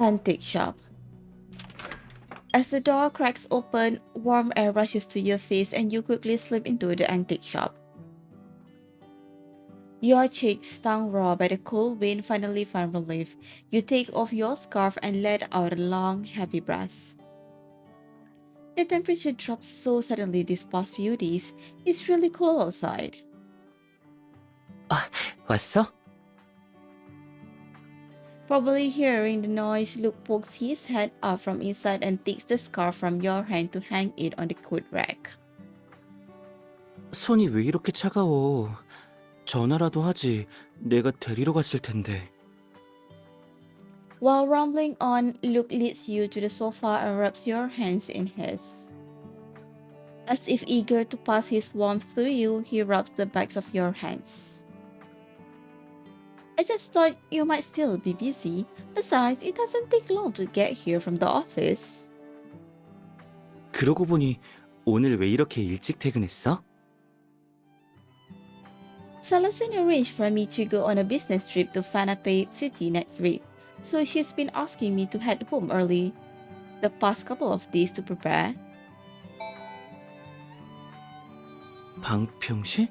Antique shop. As the door cracks open, warm air rushes to your face and you quickly slip into the antique shop. Your cheeks stung raw by the cold wind finally find relief. You take off your scarf and let out a long, heavy breath. The temperature dropped so suddenly these past few days. It's really cold outside. 아, 왔어? Probably hearing the noise, Luke pokes his head up from inside and takes the scarf from your hand to hang it on the coat rack. 손이 왜 이렇게 차가워? 전화라도 하지. 내가 데리러 갔을 텐데. While rambling on, Luke leads you to the sofa and rubs your hands in his. As if eager to pass his warmth through you, he rubs the backs of your hands. I just thought you might still be busy. Besides, it doesn't take long to get here from the office. 그러고 보니 오늘 왜 이렇게 일찍 퇴근했어? Celestine arranged for me to go on a business trip to Fanapei City next week, so she's been asking me to head home early the past couple of days to prepare. 방평시?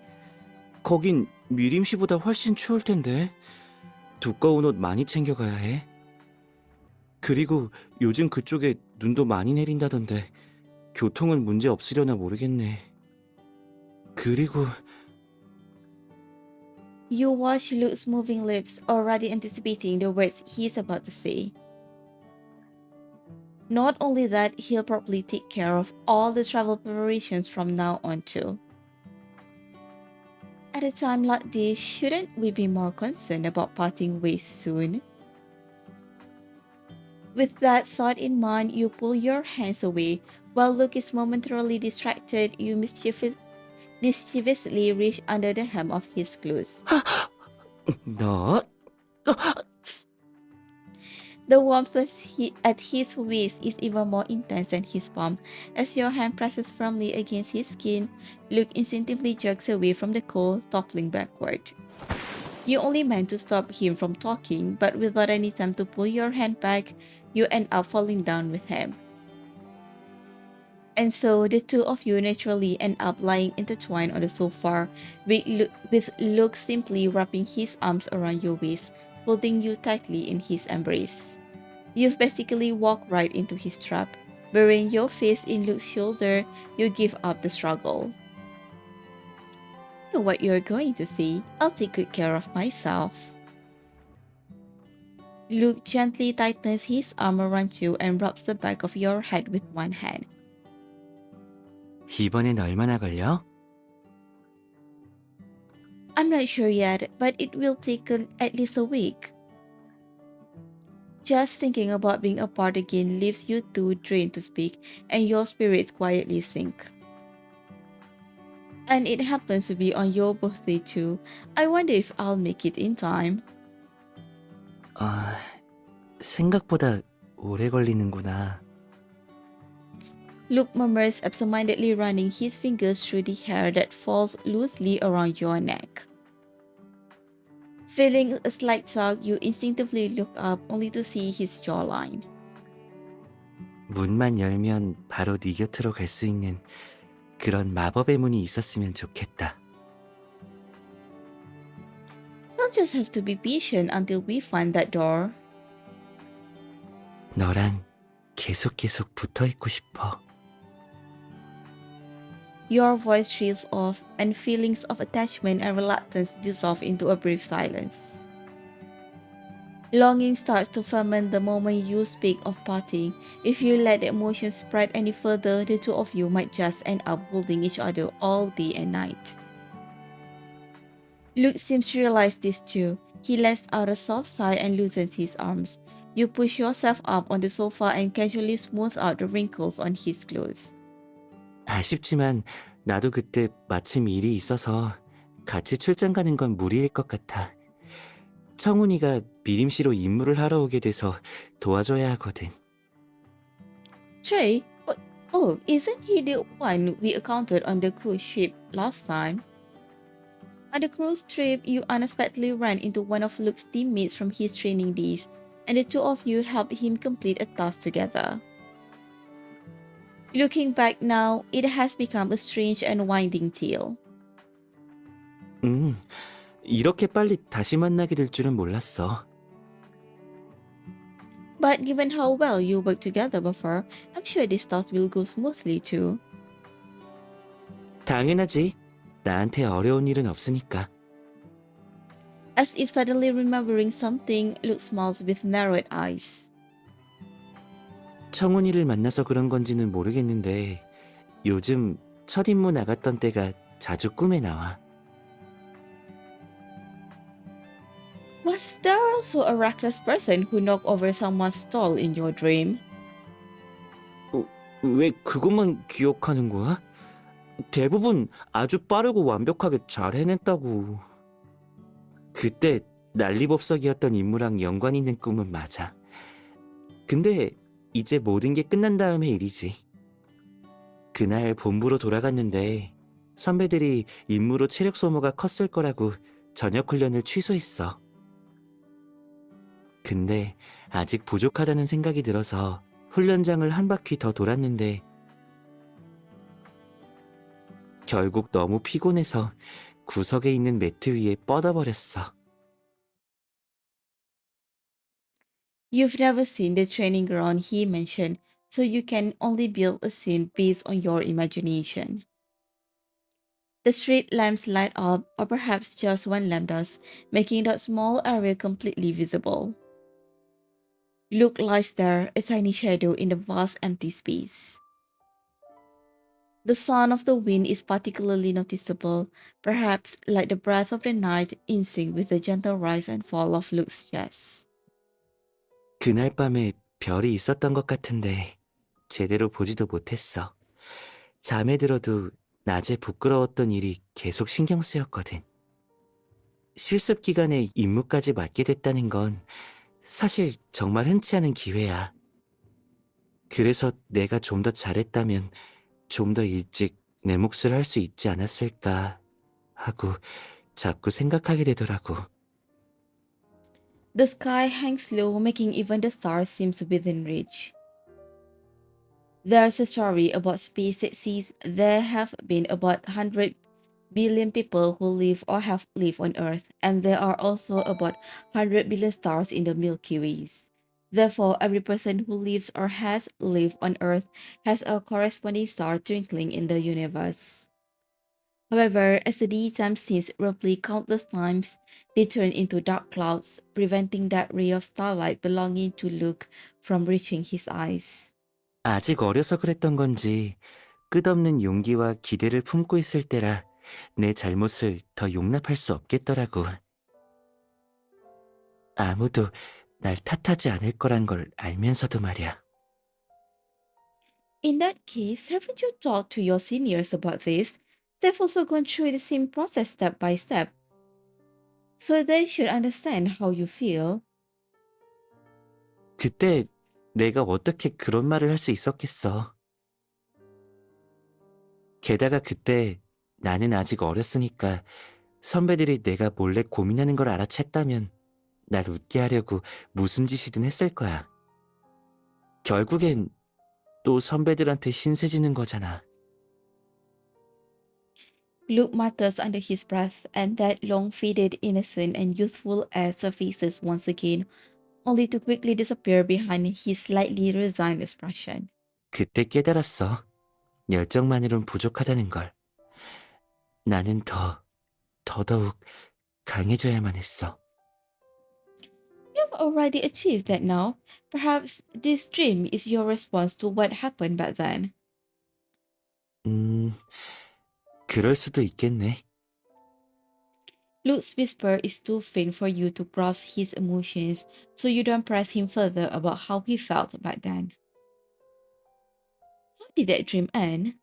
거긴 미림시보다 훨씬 추울 텐데. 두꺼운 옷 많이 챙겨가야 해. 그리고 요즘 그쪽에 눈도 많이 내린다던데 교통은 문제 없으려나 모르겠네. 그리고 You watch Luke's moving lips, already anticipating the words he's about to say. Not only that, he'll probably take care of all the travel preparations from now on too. At a time like this, shouldn't we be more concerned about parting ways soon? With that thought in mind, you pull your hands away. While Luke is momentarily distracted, you mischievously reach under the hem of his clothes. 너? The warmth at his waist is even more intense than his palm. As your hand presses firmly against his skin, Luke instinctively jerks away from the cold, toppling backward. You only meant to stop him from talking, but without any time to pull your hand back, you end up falling down with him. And so the two of you naturally end up lying intertwined on the sofa, with Luke simply wrapping his arms around your waist, holding you tightly in his embrace. You've basically walked right into his trap. Burying your face in Luke's shoulder, you give up the struggle. You know what you're going to see. I'll take good care of myself. Luke gently tightens his arm around you and rubs the back of your head with one hand. 이번엔 얼마나 걸려? I'm not sure yet, but it will take at least a week. Just thinking about being apart again leaves you too drained to speak, and your spirits quietly sink. And it happens to be on your birthday too. I wonder if I'll make it in time. 생각보다 오래 걸리는구나. Luke murmurs, absentmindedly running his fingers through the hair that falls loosely around your neck. Feeling a slight tug, you instinctively look up only to see his jawline. 문만 열면 바로 네 곁으로 갈 수 있는 그런 마법의 문이 있었으면 좋겠다. You'll just have to be patient until we find that door. 너랑 계속 붙어 있고 싶어. Your voice trails off, and feelings of attachment and reluctance dissolve into a brief silence. Longing starts to ferment the moment you speak of parting. If you let the emotions spread any further, the two of you might just end up holding each other all day and night. Luke seems to realize this too. He lets out a soft sigh and loosens his arms. You push yourself up on the sofa and casually smooth out the wrinkles on his clothes. 아쉽지만 나도 그때 마침 일이 있어서 같이 출장 가는 건 무리일 것 같아. 청훈이가 미림씨로 임무를 하러 오게 돼서 도와줘야 하거든. Trey? Oh, isn't he the one we encountered on the cruise ship last time? On the cruise trip, you unexpectedly ran into one of Luke's teammates from his training days, and the two of you help him complete a task together. Looking back now, it has become a strange and winding tale. 음, 이렇게 빨리 다시 만나게 될 줄은 몰랐어. But given how well you worked together before, I'm sure this task will go smoothly too. 당연하지. 나한테 어려운 일은 없으니까. As if suddenly remembering something, Luke smiles with narrowed eyes. 청운이를 만나서 그런 건지는 모르겠는데 요즘 첫 임무 나갔던 때가 자주 꿈에 나와. Was there also a reckless person who knocked over someone's stall in your dream? 왜 그것만 기억하는 거야? 대부분 아주 빠르고 완벽하게 잘 해냈다고. 그때 난리법석이었던 임무랑 연관 있는 꿈은 맞아. 근데 이제 모든 게 끝난 다음의 일이지. 그날 본부로 돌아갔는데 선배들이 임무로 체력 소모가 컸을 거라고 저녁 훈련을 취소했어. 근데 아직 부족하다는 생각이 들어서 훈련장을 한 바퀴 더 돌았는데 결국 너무 피곤해서 구석에 있는 매트 위에 뻗어버렸어. You've never seen the training ground he mentioned, so you can only build a scene based on your imagination. The street lamps light up, or perhaps just one lamp does, making that small area completely visible. Luke lies there, a tiny shadow in the vast empty space. The sound of the wind is particularly noticeable, perhaps like the breath of the night in sync with the gentle rise and fall of Luke's chest. 그날 밤에 별이 있었던 것 같은데 제대로 보지도 못했어. 잠에 들어도 낮에 부끄러웠던 일이 계속 신경 쓰였거든. 실습 기간에 임무까지 맡게 됐다는 건 사실 정말 흔치 않은 기회야. 그래서 내가 좀 더 잘했다면 좀 더 일찍 내 몫을 할 수 있지 않았을까 하고 자꾸 생각하게 되더라고. The sky hangs low, making even the stars seem within reach. There's a story about space that says there have been about 100 billion people who live or have lived on Earth, and there are also about 100 billion stars in the Milky Ways. Therefore, every person who lives or has lived on Earth has a corresponding star twinkling in the universe. However, as the daytime seems roughly countless times, they turn into dark clouds, preventing that ray of starlight belonging to Luke from reaching his eyes. 아직 어려서 그랬던 건지 끝없는 용기와 기대를 품고 있을 때라 내 잘못을 더 용납할 수 없겠더라고. 아무도 날 탓하지 않을 거란 걸 알면서도 말이야. In that case, haven't you talked to your seniors about this? They've also gone through the same process step by step, so they should understand how you feel. 그때 내가 어떻게 그런 말을 할 수 있었겠어. 게다가 그때 나는 아직 어렸으니까 선배들이 내가 몰래 고민하는 걸 알아챘다면 날 웃게 하려고 무슨 짓이든 했을 거야. 결국엔 또 선배들한테 신세지는 거잖아. Luke mutters under his breath, and that long faded innocent and youthful air surfaces once again, only to quickly disappear behind his slightly resigned expression. 그때 깨달았어. 열정만으론 부족하다는 걸. 나는 더더욱 강해져야만 했어. You've already achieved that now. Perhaps this dream is your response to what happened back then. 음, 그럴 수도 있겠네. Luke's whisper is too faint for you to grasp his emotions, so you don't press him further about how he felt back then. How did that dream end?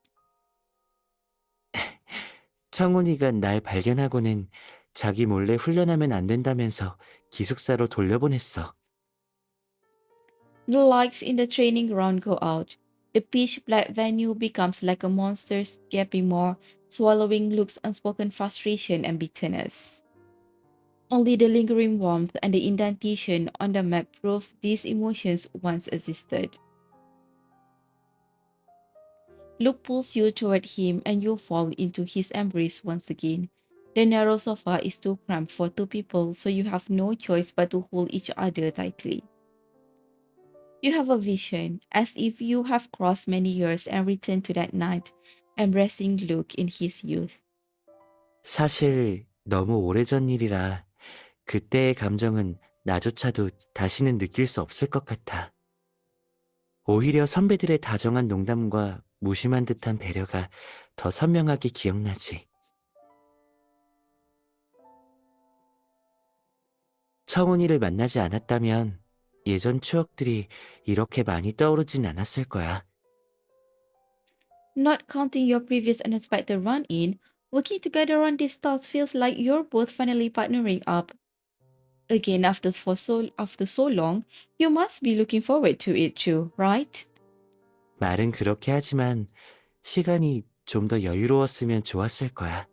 청운이가 날 발견하고는 자기 몰래 훈련하면 안 된다면서 기숙사로 돌려보냈어. The lights in the training ground go out. The pitch black venue becomes like a monster's gaping maw, swallowing Luke's unspoken frustration and bitterness. Only the lingering warmth and the indentation on the map prove these emotions once existed. Luke pulls you toward him and you fall into his embrace once again. The narrow sofa is too cramped for two people, so you have no choice but to hold each other tightly. You have a vision, as if you have crossed many years and returned to that night, embracing Luke in his youth. 사실 너무 오래전 일이라 그때의 감정은 나조차도 다시는 느낄 수 없을 것 같아. 오히려 선배들의 다정한 농담과 무심한 듯한 배려가 더 선명하게 기억나지. 청운이를 만나지 않았다면 예전 추억들이 이렇게 많이 떠오르진 않았을 거야. Not counting your previous unexpected run in, working together on this task feels like you're both finally partnering up. Again, after so long, you must be looking forward to it too, right? 말은 그렇게 하지만 시간이 좀 더 여유로웠으면 좋았을 거야.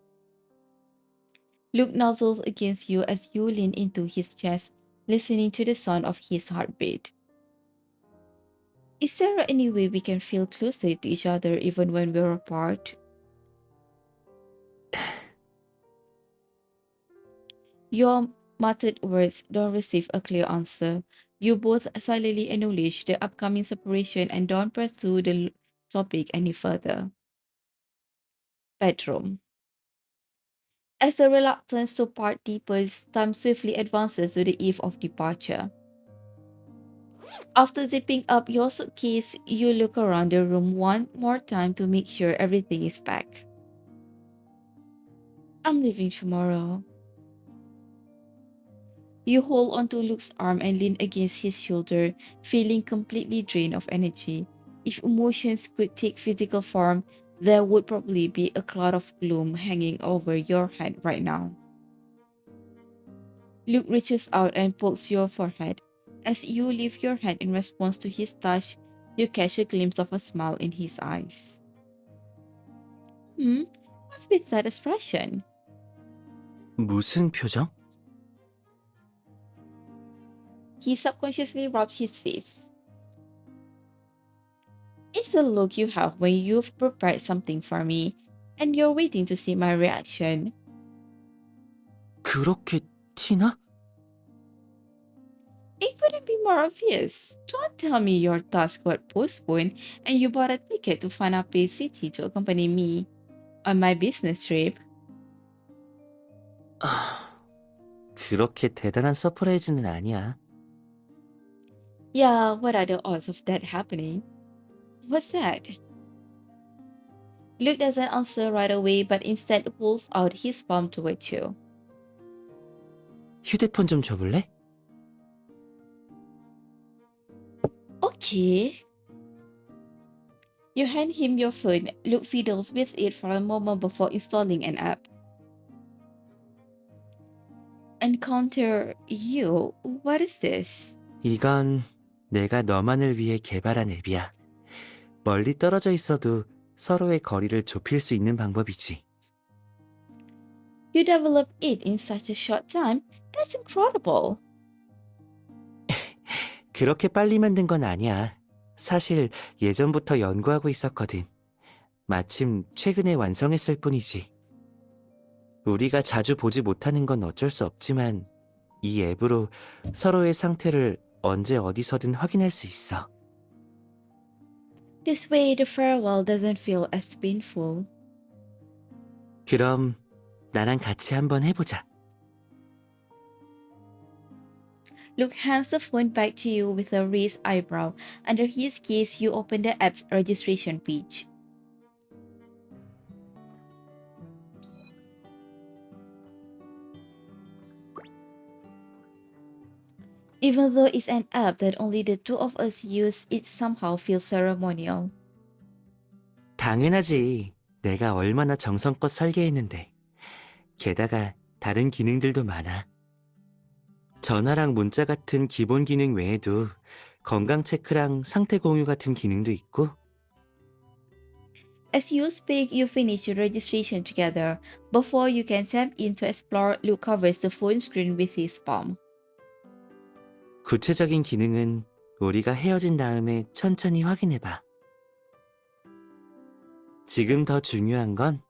Luke nuzzles against you as you lean into his chest, listening to the sound of his heartbeat. Is there any way we can feel closer to each other even when we're apart? Your muttered words don't receive a clear answer. You both silently acknowledge the upcoming separation and don't pursue the topic any further. Bedroom. As the reluctance to part deepens, time swiftly advances to the eve of departure. After zipping up your suitcase, you look around the room one more time to make sure everything is packed. I'm leaving tomorrow. You hold onto Luke's arm and lean against his shoulder, feeling completely drained of energy. If emotions could take physical form, there would probably be a cloud of gloom hanging over your head right now. Luke reaches out and pokes your forehead. As you lift your hand in response to his touch, you catch a glimpse of a smile in his eyes. What's with that expression? 무슨 표정? He subconsciously rubs his face. It's the look you have when you've prepared something for me, and you're waiting to see my reaction. 그렇게 티나? It couldn't be more obvious. Don't tell me your task got postponed and you bought a ticket to Fanape City to accompany me on my business trip. 아, 그렇게 대단한 서프라이즈는 아니야. Yeah, what are the odds of that happening? What's that? Luke doesn't answer right away but instead pulls out his palm towards you. 휴대폰 좀 줘볼래? Okay. You hand him your phone. Luke fiddles with it for a moment before installing an app. Encounter you? What is this? 이건 내가 너만을 위해 개발한 앱이야. 멀리 떨어져 있어도 서로의 거리를 좁힐 수 있는 방법이지. You developed it in such a short time? That's incredible. 그렇게 빨리 만든 건 아니야. 사실 예전부터 연구하고 있었거든. 마침 최근에 완성했을 뿐이지. 우리가 자주 보지 못하는 건 어쩔 수 없지만 이 앱으로 서로의 상태를 언제 어디서든 확인할 수 있어. This way, the farewell doesn't feel as painful. 그럼 나랑 같이 한번 해보자. Luke hands the phone back to you with a raised eyebrow. Under his gaze, you open the app's registration page. Even though it's an app that only the two of us use, it somehow feels ceremonial. 당연하지. 내가 얼마나 정성껏 설계했는데. 게다가 다른 기능들도 많아. 전화랑 문자 같은 기본 기능 외에도 건강 체크랑 상태 공유 같은 기능도 있고. As you speak, you finish your registration together. Before you can tap in to explore, Luke covers the phone screen with his palm. 구체적인 기능은 우리가 헤어진 다음에 천천히 확인해봐. 지금 더 중요한 건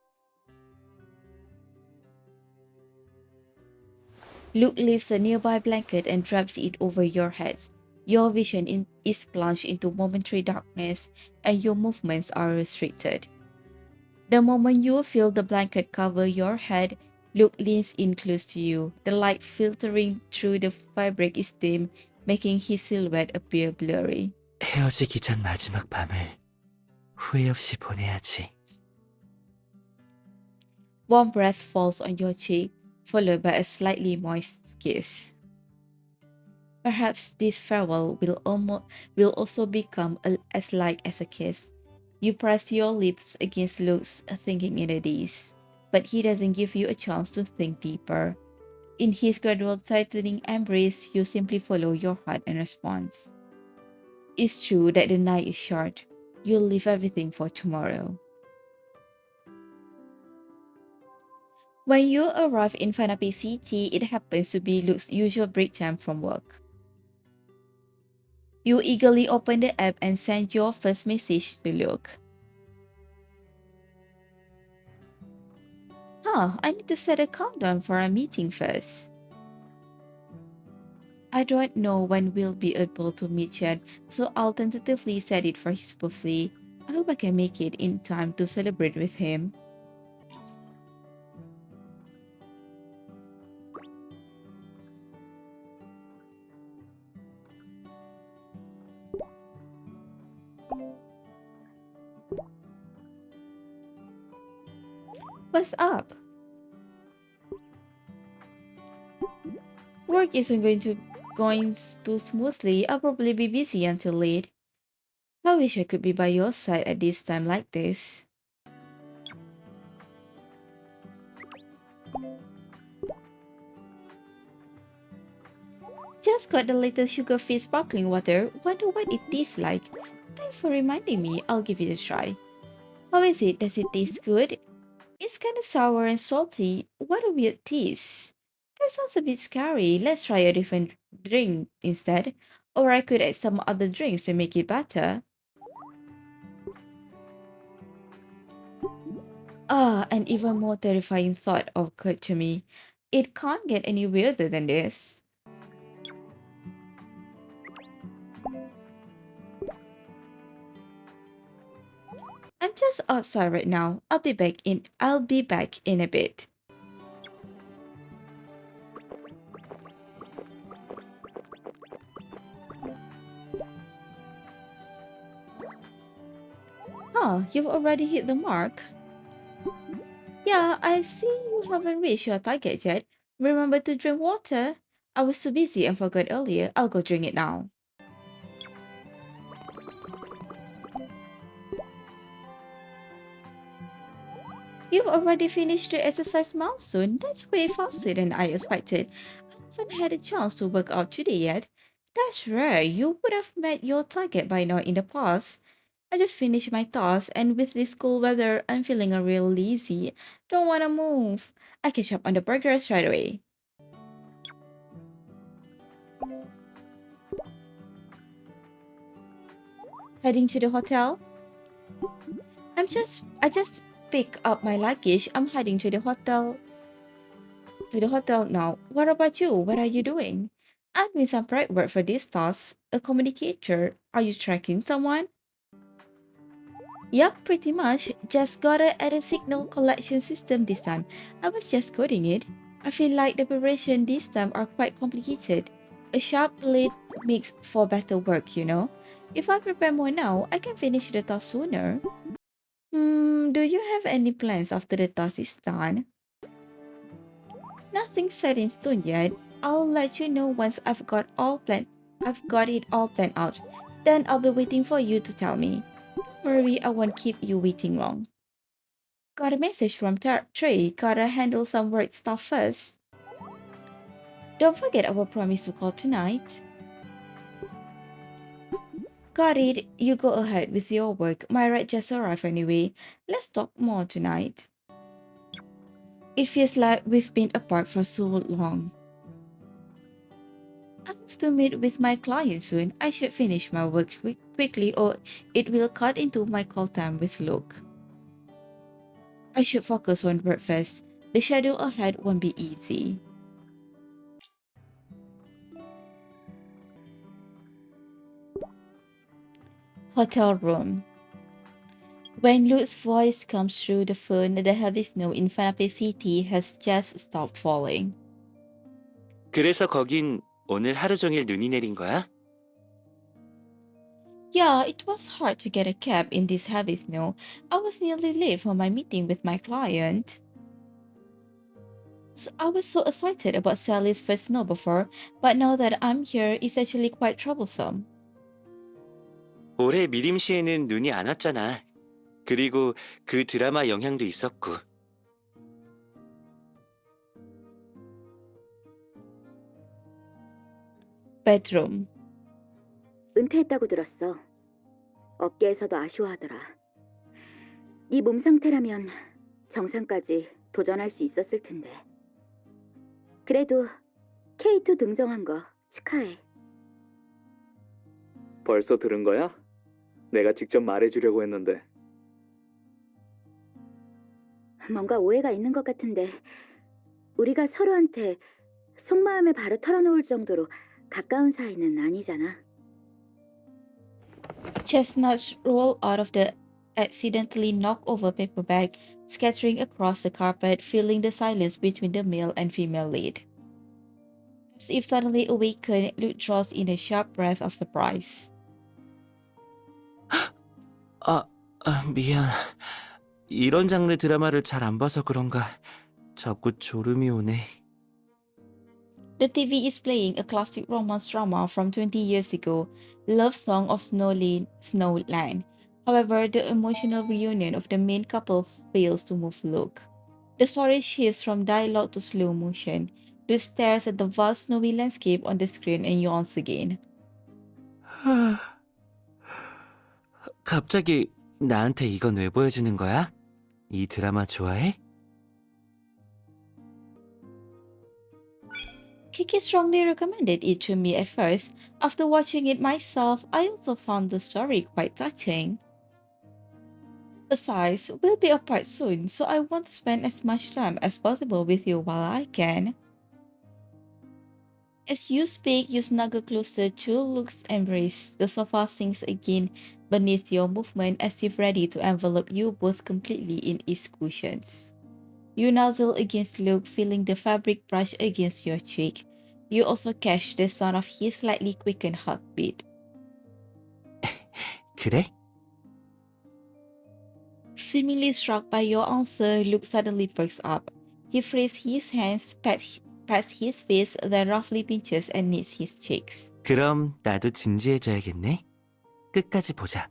Luke lifts a nearby blanket and drops it over your heads. Your vision is plunged into momentary darkness, and your movements are restricted. The moment you feel the blanket cover your head, Luke leans in close to you. The light filtering through the fabric is dim, making his silhouette appear blurry. 헤어지기 전 마지막 밤을 후회 없이 보내야지. Warm breath falls on your cheek, followed by a slightly moist kiss. Perhaps this farewell will also become as light as a kiss. You press your lips against Luke's, thinking in a daze, but he doesn't give you a chance to think deeper. In his gradual tightening embrace, you simply follow your heart and response. It's true that the night is short. You'll leave everything for tomorrow. When you arrive in Fanapi City, it happens to be Luke's usual break time from work. You eagerly open the app and send your first message to Luke. I need to set a countdown for a meeting first. I don't know when we'll be able to meet yet, so I'll tentatively set it for his birthday. I hope I can make it in time to celebrate with him. What's up? Work isn't going too smoothly. I'll probably be busy until late. I wish I could be by your side at this time like this. Just got the latest sugar-free sparkling water. Wonder what it tastes like. Thanks for reminding me. I'll give it a try. How is it? Does it taste good? It's kind of sour and salty. What a weird taste. That sounds a bit scary. Let's try a different drink instead. Or I could add some other drinks to make it better. An even more terrifying thought occurred to me. It can't get any weirder than this. I'm just outside right now. I'll be back in a bit. You've already hit the mark. Yeah, I see you haven't reached your target yet. Remember to drink water. I was too busy and forgot earlier. I'll go drink it now. You've already finished the exercise milestone. That's way faster than I expected. I haven't had a chance to work out today yet. That's rare. You would have met your target by now in the past. I just finished my task, and with this cool weather, I'm feeling a real lazy. Don't wanna move. I catch up on the progress right away. Heading to the hotel? I just pick up my luggage. I'm heading to the hotel. To the hotel now. What about you? What are you doing? I'm doing some prep work for this task. A communicator. Are you tracking someone? Yup, pretty much. Just gotta add a signal collection system this time. I was just coding it. I feel like the preparation this time are quite complicated. A sharp blade makes for better work, you know? If I prepare more now, I can finish the task sooner. Do you have any plans after the task is done? Nothing set in stone yet. I'll let you know once I've got it all planned out. Then I'll be waiting for you to tell me. Don't worry, I won't keep you waiting long. Got a message from Trey. Gotta handle some work stuff first. Don't forget our promise to call tonight. Got it. You go ahead with your work. My ride just arrived anyway. Let's talk more tonight. It feels like we've been apart for so long. I have to meet with my client soon. I should finish my work quickly or it will cut into my call time with Luke. I should focus on breakfast. The schedule ahead won't be easy. Hotel room. When Luke's voice comes through the phone, the heavy snow in Fanape City has just stopped falling. 그래서 거긴 오늘 하루 종일 눈이 내린 거야? Yeah, it was hard to get a cab in this heavy snow. I was nearly late for my meeting with my client. So I was so excited about Sally's first snow before, but now that I'm here, it's actually quite troublesome. 올해 미림시에는 눈이 안 왔잖아. 그리고 그 드라마 영향도 있었고. Bedroom. 은퇴했다고 들었어. 업계에서도 아쉬워하더라. 네 몸 상태라면 정상까지 도전할 수 있었을 텐데. 그래도 K2 등정한 거 축하해. 벌써 들은 거야? 내가 직접 말해주려고 했는데. 뭔가 오해가 있는 것 같은데 우리가 서로한테 속마음을 바로 털어놓을 정도로 가까운 사이는 아니잖아. Chestnuts roll out of the accidentally knocked over paper bag, scattering across the carpet, filling the silence between the male and female lead. As if suddenly awakened, Luke draws in a sharp breath of surprise. 미안. 이런 장르 드라마를 잘 안 봐서 그런가 자꾸 졸음이 오네. The TV is playing a classic romance drama from 20 years ago, Love Song of Snowland. However, the emotional reunion of the main couple fails to move Luke. The story shifts from dialogue to slow motion. Luke stares at the vast snowy landscape on the screen and yawns again. 갑자기 나한테 이건 왜 보여주는 거야? 이 드라마 좋아해? Kiki strongly recommended it to me at first. After watching it myself, I also found the story quite touching. Besides, we'll be apart soon, so I want to spend as much time as possible with you while I can. As you speak, you snuggle closer to Luke's embrace. The sofa sinks again beneath your movement as if ready to envelop you both completely in its cushions. You nuzzle against Luke, feeling the fabric brush against your cheek. You also catch the sound of his slightly quickened heartbeat. 그래? Seemingly struck by your answer, Luke suddenly perks up. He frees his hands past his face, then roughly pinches and kneads his cheeks. 그럼 나도 진지해져야겠네. 끝까지 보자.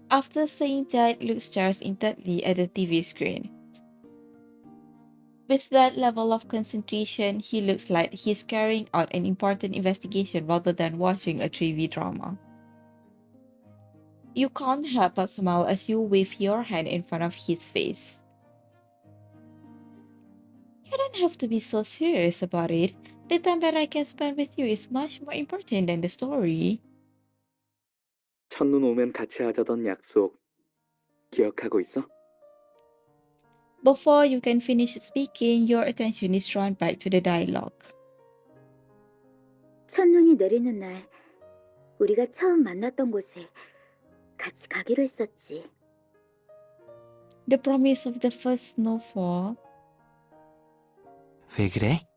After saying that, Luke stares intently at the TV screen. With that level of concentration, he looks like he's carrying out an important investigation rather than watching a TV drama. You can't help but smile as you wave your hand in front of his face. You don't have to be so serious about it. The time that I can spend with you is much more important than the story. 첫눈 오면 같이 하자던 약속 기억하고 있어? Before you can finish speaking, your attention is drawn back to the dialogue. 첫눈이 내리는 날 우리가 처음 만났던 곳에 같이 가기로 했었지. The promise of the first snowfall. 왜 그래?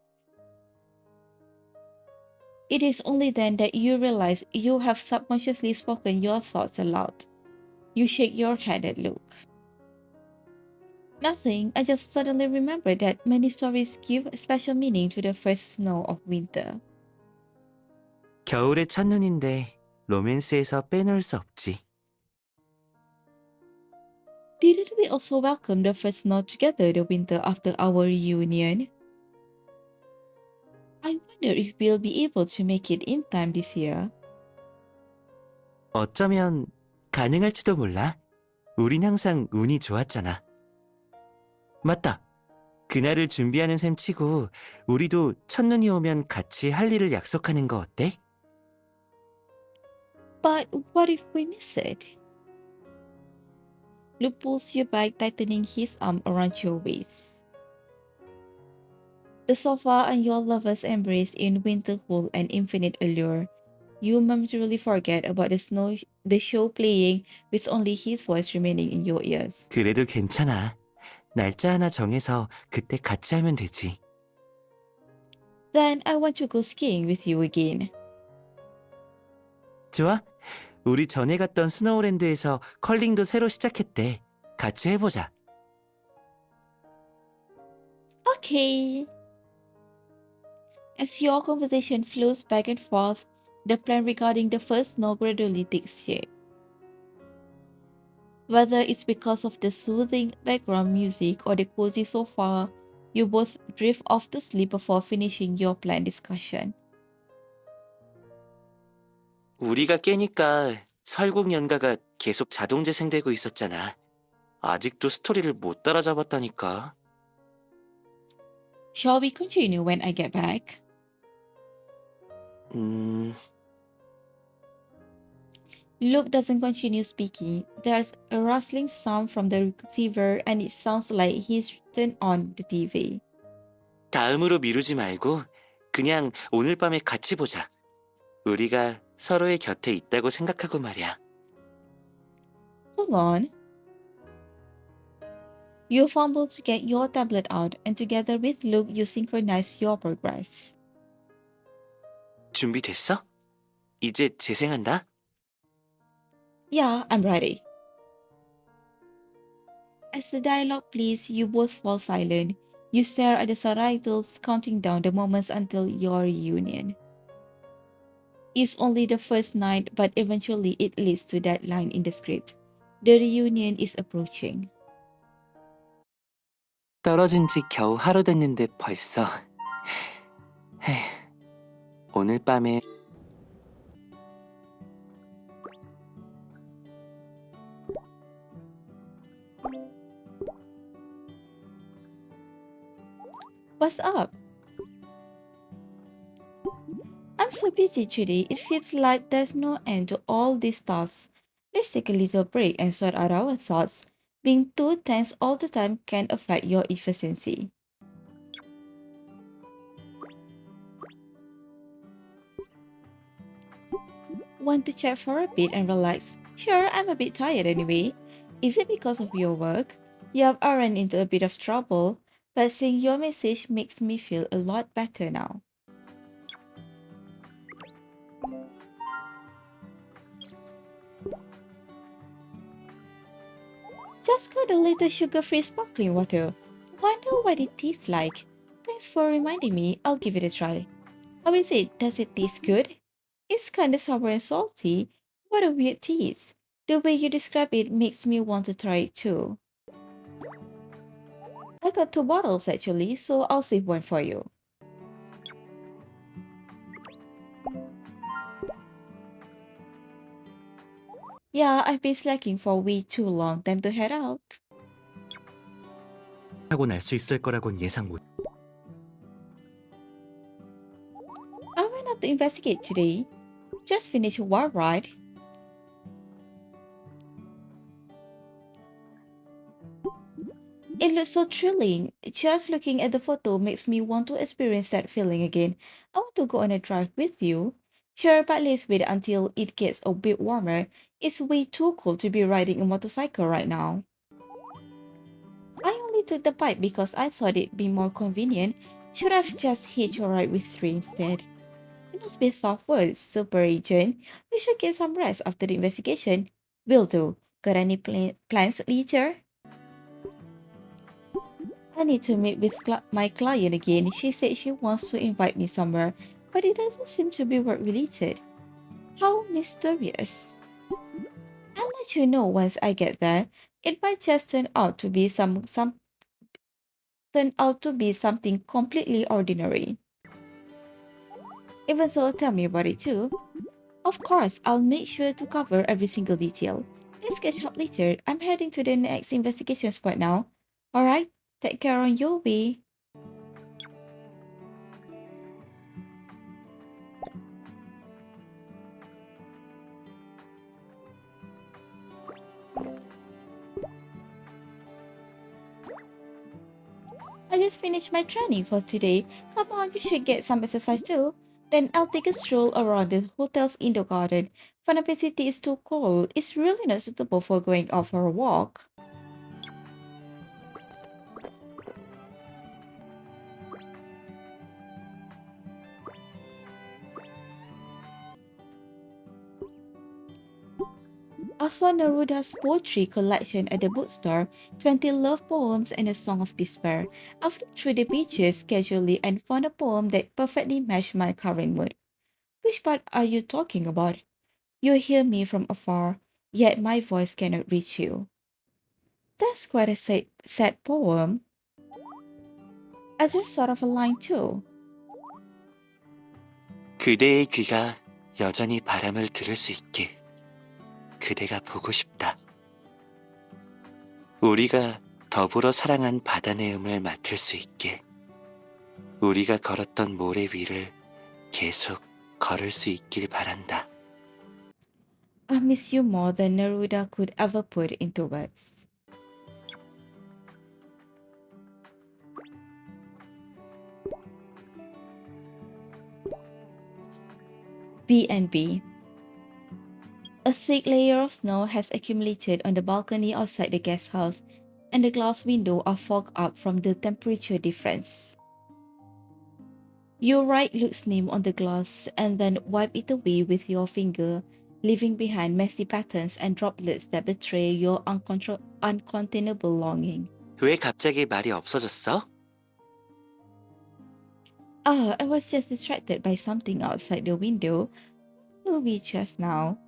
It is only then that you realize you have subconsciously spoken your thoughts aloud. You shake your head at Luke. Nothing, I just suddenly remembered that many stories give special meaning to the first snow of winter. 겨울의 첫눈인데 로맨스에서 빼놓을 수 없지. Didn't we also welcome the first snow together the winter after our reunion? I wonder if we'll be able to make it in time this year. 어쩌면 가능할지도 몰라. 우린 항상 운이 좋았잖아. 맞다. 그날을 준비하는 셈 치고 우리도 첫눈이 오면 같이 할 일을 약속하는 거 어때? But what if we miss it? Luke pulls you back, tightening his arm around your waist. The sofa and your lovers embrace in winter cool and infinite allure. You momentarily forget about the show playing with only his voice remaining in your ears. 그래도 괜찮아. 날짜 하나 정해서 그때 같이 하면 되지. Then I want to go skiing with you again. 좋아? 우리 전에 갔던 스노우랜드에서 컬링도 새로 시작했대. 같이 해보자. Okay. As your conversation flows back and forth, the plan regarding the first snow gradually takes shape. Whether it's because of the soothing background music or the cozy sofa, you both drift off to sleep before finishing your plan discussion. 우리가 깨니까 설국 연가가 계속 자동 재생되고 있었잖아. 아직도 스토리를 못 따라잡았다니까. Shall we continue when I get back? Luke doesn't continue speaking. There's a rustling sound from the receiver and it sounds like he's turned on the TV. 다음으로 미루지 말고 그냥 오늘 밤에 같이 보자. 우리가 서로의 곁에 있다고 생각하고 말이야. Hold on. You fumble to get your tablet out, and together with Luke, you synchronize your progress. 준비됐어? 이제 재생한다. Yeah, I'm ready. As the dialogue plays, you both fall silent. You stare at the subtitles, counting down the moments until your reunion. It's only the first night, but eventually it leads to that line in the script. The reunion is approaching. 떨어진 지 겨우 하루 됐는데 벌써. 오늘 밤에 What's up? I'm so busy today, it feels like there's no end to all these tasks. Let's take a little break and sort out our thoughts. Being too tense all the time can affect your efficiency. Want to chat for a bit and relax? Sure, I'm a bit tired anyway. Is it because of your work? Yep, I ran into a bit of trouble, but seeing your message makes me feel a lot better now. Just got a little sugar-free sparkling water. Wonder what it tastes like. Thanks for reminding me. I'll give it a try. How is it? Does it taste good? It's kinda sour and salty. What a weird taste. The way you describe it makes me want to try it too. I got 2 bottles actually, so I'll save one for you. Yeah, I've been slacking for way too long. Time to head out. 하고 날 수 있을 거라곤 예상 못. I went out to investigate today. Just finished war ride. It looks so thrilling. Just looking at the photo makes me want to experience that feeling again. I want to go on a drive with you. Sure, but let's wait until it gets a bit warmer. It's way too cold to be riding a motorcycle right now. I only took the bike because I thought it'd be more convenient. Should have just hitched a ride with 3 instead. It must be tough words, Super Agent. We should get some rest after the investigation. Will do. Got any plans later? I need to meet with my client again. She said she wants to invite me somewhere, but it doesn't seem to be work related. How mysterious. I'll let you know once I get there. It might just turn out to be something completely ordinary. Even so, tell me about it too. Of course, I'll make sure to cover every single detail. Let's catch up later. I'm heading to the next investigation spot now. Alright, take care on your way. I just finished my training for today. Come on, you should get some exercise too. Then I'll take a stroll around the hotel's indoor garden. Funapin City is too cold. It's really not suitable for going out for a walk. I saw Neruda's poetry collection at the bookstore, 20 love poems and a song of despair. I flipped through the pages casually and found a poem that perfectly matched my current mood. Which part are you talking about? You hear me from afar, yet my voice cannot reach you. That's quite a sad poem. I just thought of a line too. 그대의 귀가 여전히 바람을 들을 수 있게 그대가 보고 싶다. 우리가 더불어 사랑한 바다 내음을 맡을 수 있게 우리가 걸었던 모래 위를 계속 걸을 수 있길 바란다. I miss you more than Neruda could ever put into words. B&B. A thick layer of snow has accumulated on the balcony outside the guest house, and the glass windows are fogged up from the temperature difference. You write Luke's name on the glass and then wipe it away with your finger, leaving behind messy patterns and droplets that betray your uncontainable longing. 왜 갑자기 말이 없어졌어? Ah, I was just distracted by something outside the window. Who will be just now?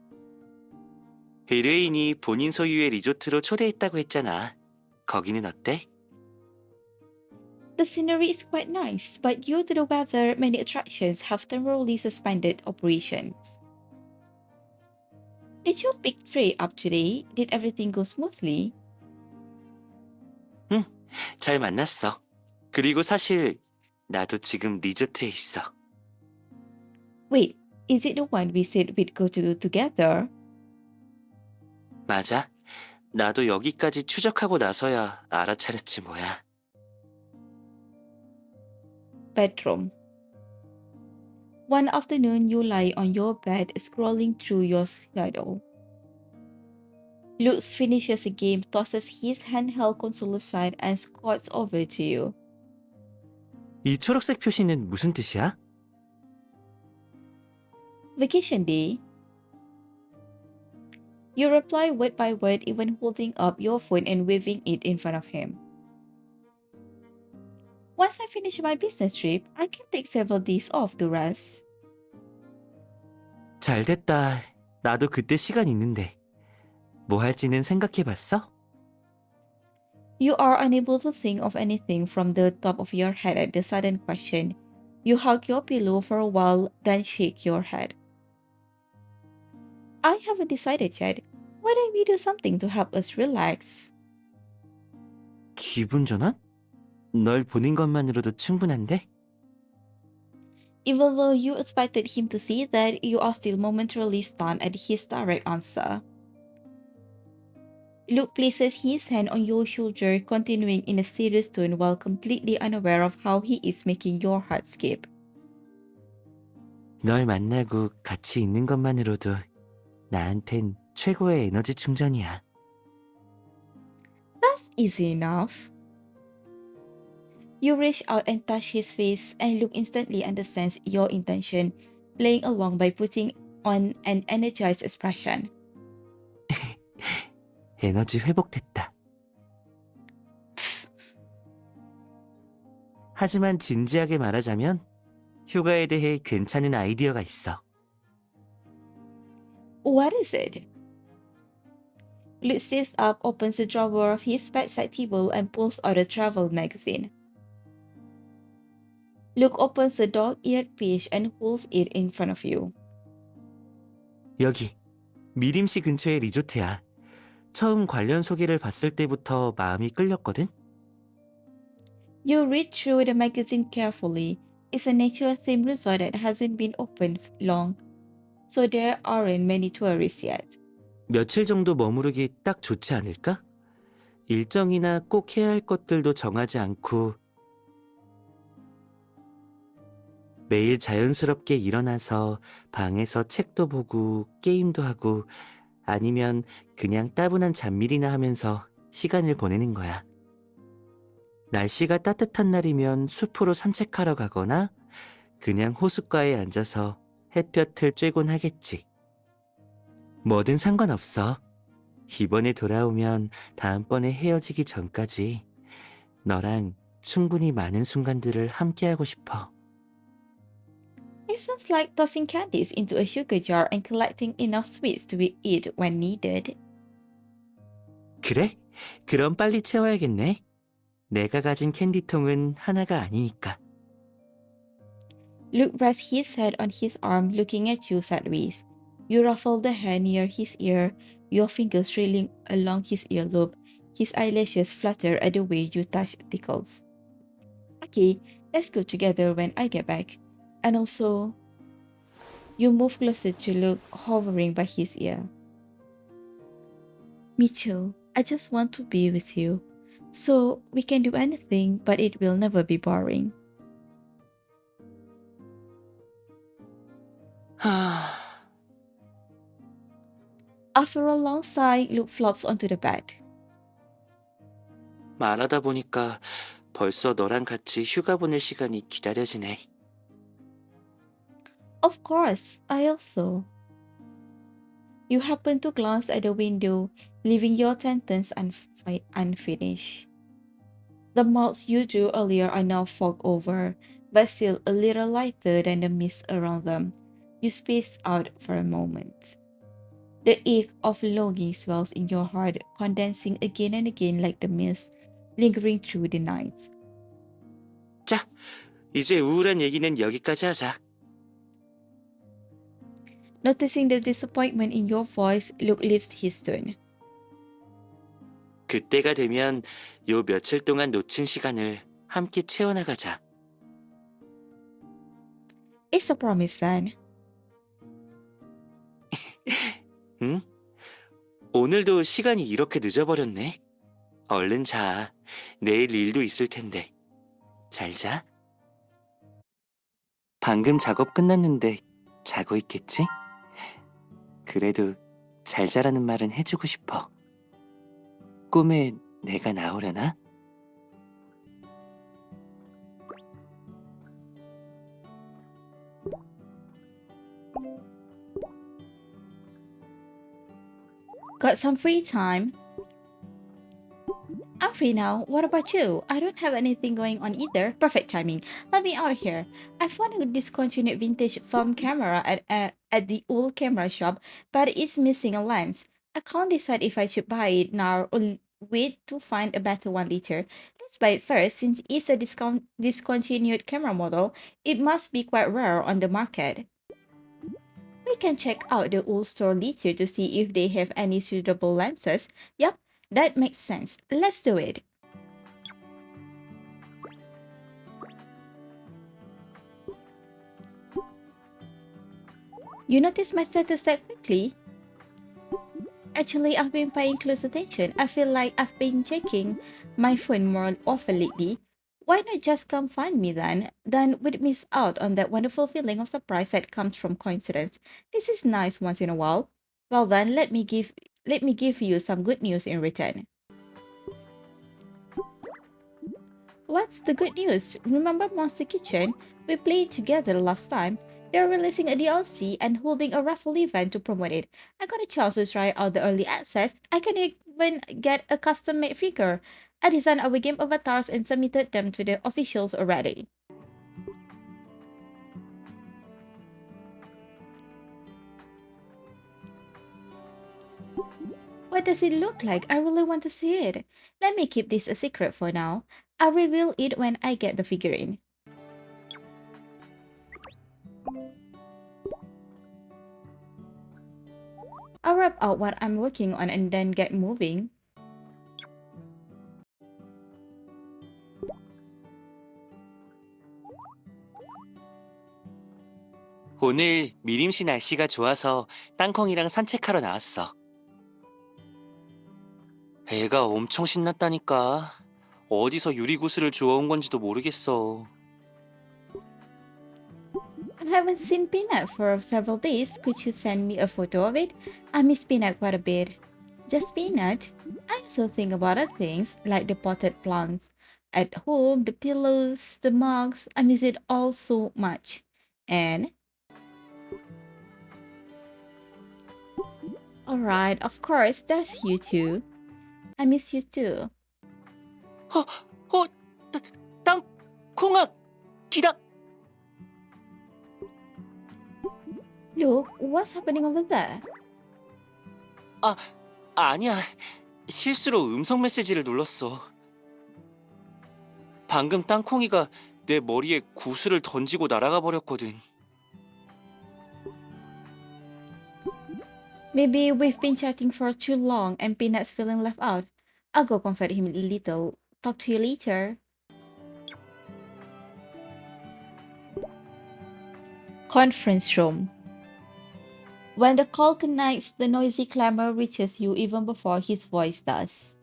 의뢰인이 본인 소유의 리조트로 초대했다고 했잖아. 거기는 어때? The scenery is quite nice, but due to the weather, many attractions have temporarily suspended operations. Did your big trip up today? Did everything go smoothly? 잘 만났어. 그리고 사실 나도 지금 리조트에 있어. Wait, is it the one we said we'd go to together? 맞아. 나도 여기까지 추적하고 나서야 알아차렸지 뭐야. Bedroom. One afternoon, you lie on your bed scrolling through your schedule. Luke finishes a game, tosses his handheld console aside, and squats over to you. 이 초록색 표시는 무슨 뜻이야? Vacation day. You reply word by word, even holding up your phone and waving it in front of him. Once I finish my business trip, I can take several days off to rest. 잘 됐다. 나도 그때 시간 있는데. 뭐 할지는 생각해봤어? You are unable to think of anything from the top of your head at the sudden question. You hug your pillow for a while, then shake your head. I haven't decided yet. Why don't we do something to help us relax? 기분 전환? 널 보는 것만으로도 충분한데? Even though you expected him to say that, you are still momentarily stunned at his direct answer. Luke places his hand on your shoulder, continuing in a serious tone while completely unaware of how he is making your heart skip. 널 만나고 같이 있는 것만으로도 나한텐 최고의 에너지 충전이야. That's easy enough. You reach out and touch his face, and Luke instantly understands your intention, playing along by putting on an energized expression. 에너지 회복됐다. 하지만 진지하게 말하자면 휴가에 대해 괜찮은 아이디어가 있어. What is it? Luke sits up, opens the drawer of his bedside table, and pulls out a travel magazine. Luke opens the dog-eared page and holds it in front of you. 여기, 미림시 근처의 리조트야. 처음 관련 소개를 봤을 때부터 마음이 끌렸거든? You read through the magazine carefully. It's a nature-themed resort that hasn't been open long, so there aren't many tourists yet. 며칠 정도 머무르기 딱 좋지 않을까? 일정이나 꼭 해야 할 것들도 정하지 않고 매일 자연스럽게 일어나서 방에서 책도 보고 게임도 하고 아니면 그냥 따분한 잡일이나 하면서 시간을 보내는 거야. 날씨가 따뜻한 날이면 숲으로 산책하러 가거나 그냥 호숫가에 앉아서 햇볕을 쬐곤 하겠지. 뭐든 상관없어. 이번에 돌아오면 다음번에 헤어지기 전까지 너랑 충분히 많은 순간들을 함께하고 싶어. It sounds like tossing candies into a sugar jar and collecting enough sweets to be eat when needed. 그래? 그럼 빨리 채워야겠네. 내가 가진 캔디통은 하나가 아니니까. Luke rests his head on his arm, looking at you sideways. You ruffle the hair near his ear, your fingers trailing along his earlobe. His eyelashes flutter at the way you touch tickles. Okay, let's go together when I get back. And also, you move closer to Luke, hovering by his ear. Me too. I just want to be with you. So we can do anything, but it will never be boring. 하... After a long sigh, Luke flops onto the bed. 말하다 보니까 벌써 너랑 같이 휴가 보낼 시간이 기다려지네. Of course, I also. You happen to glance at the window, leaving your sentence unfinished. The marks you drew earlier are now fogged over, but still a little lighter than the mist around them. You space out for a moment. The ache of longing swells in your heart, condensing again and again like the mist, lingering through the night. 자, 이제 우울한 얘기는 여기까지 하자. Noticing the disappointment in your voice, Luke lifts his tone. 그때가 되면 요 며칠 동안 놓친 시간을 함께 채워나가자. It's a promise, son. 응? 오늘도 시간이 이렇게 늦어버렸네. 얼른 자. 내일 일도 있을 텐데. 잘 자. 방금 작업 끝났는데 자고 있겠지? 그래도 잘 자라는 말은 해주고 싶어. 꿈에 내가 나오려나? Got some free time? I'm free now. What about you? I don't have anything going on either. Perfect timing. Let me out here. I found a discontinued vintage film camera at the old camera shop, but it's missing a lens. I can't decide if I should buy it now or wait to find a better one later. Let's buy it first, since it's a discontinued camera model. It must be quite rare on the market. We can check out the old store later to see if they have any suitable lenses. Yup, that makes sense. Let's do it. You noticed my status that quickly? Actually, I've been paying close attention. I feel like I've been checking my phone more often lately. Why not just come find me then? Then we'd miss out on that wonderful feeling of surprise that comes from coincidence. This is nice once in a while. Well then, let me give you some good news in return. What's the good news? Remember Monster Kitchen? We played together last time. They're releasing a DLC and holding a raffle event to promote it. I got a chance to try out the early access. I can even get a custom-made figure. I designed our game avatars and submitted them to the officials already. What does it look like? I really want to see it. Let me keep this a secret for now. I'll reveal it when I get the figurine. I'll wrap out what I'm working on and then get moving. 오늘 미림씨 날씨가 좋아서 땅콩이랑 산책하러 나왔어. 애가 엄청 신났다니까. 어디서 유리구슬을 주워온 건지도 모르겠어. I haven't seen Peanut for several days. Could you send me a photo of it? I miss Peanut quite a bit. Just Peanut? I also think about other things, like the potted plants. At home, the pillows, the mugs. I miss it all so much. And alright, of course, there's you too. I miss you too. 어, 어, 땅콩아, 기다. Look, what's happening over there? 아니야. 실수로 음성 메시지를 눌렀어. 방금 땅콩이가 내 머리에 구슬을 던지고 날아가 버렸거든. Maybe we've been chatting for too long and Peanut's feeling left out. I'll go comfort him a little. Talk to you later. Conference room. When the call connects, the noisy clamor reaches you even before his voice does.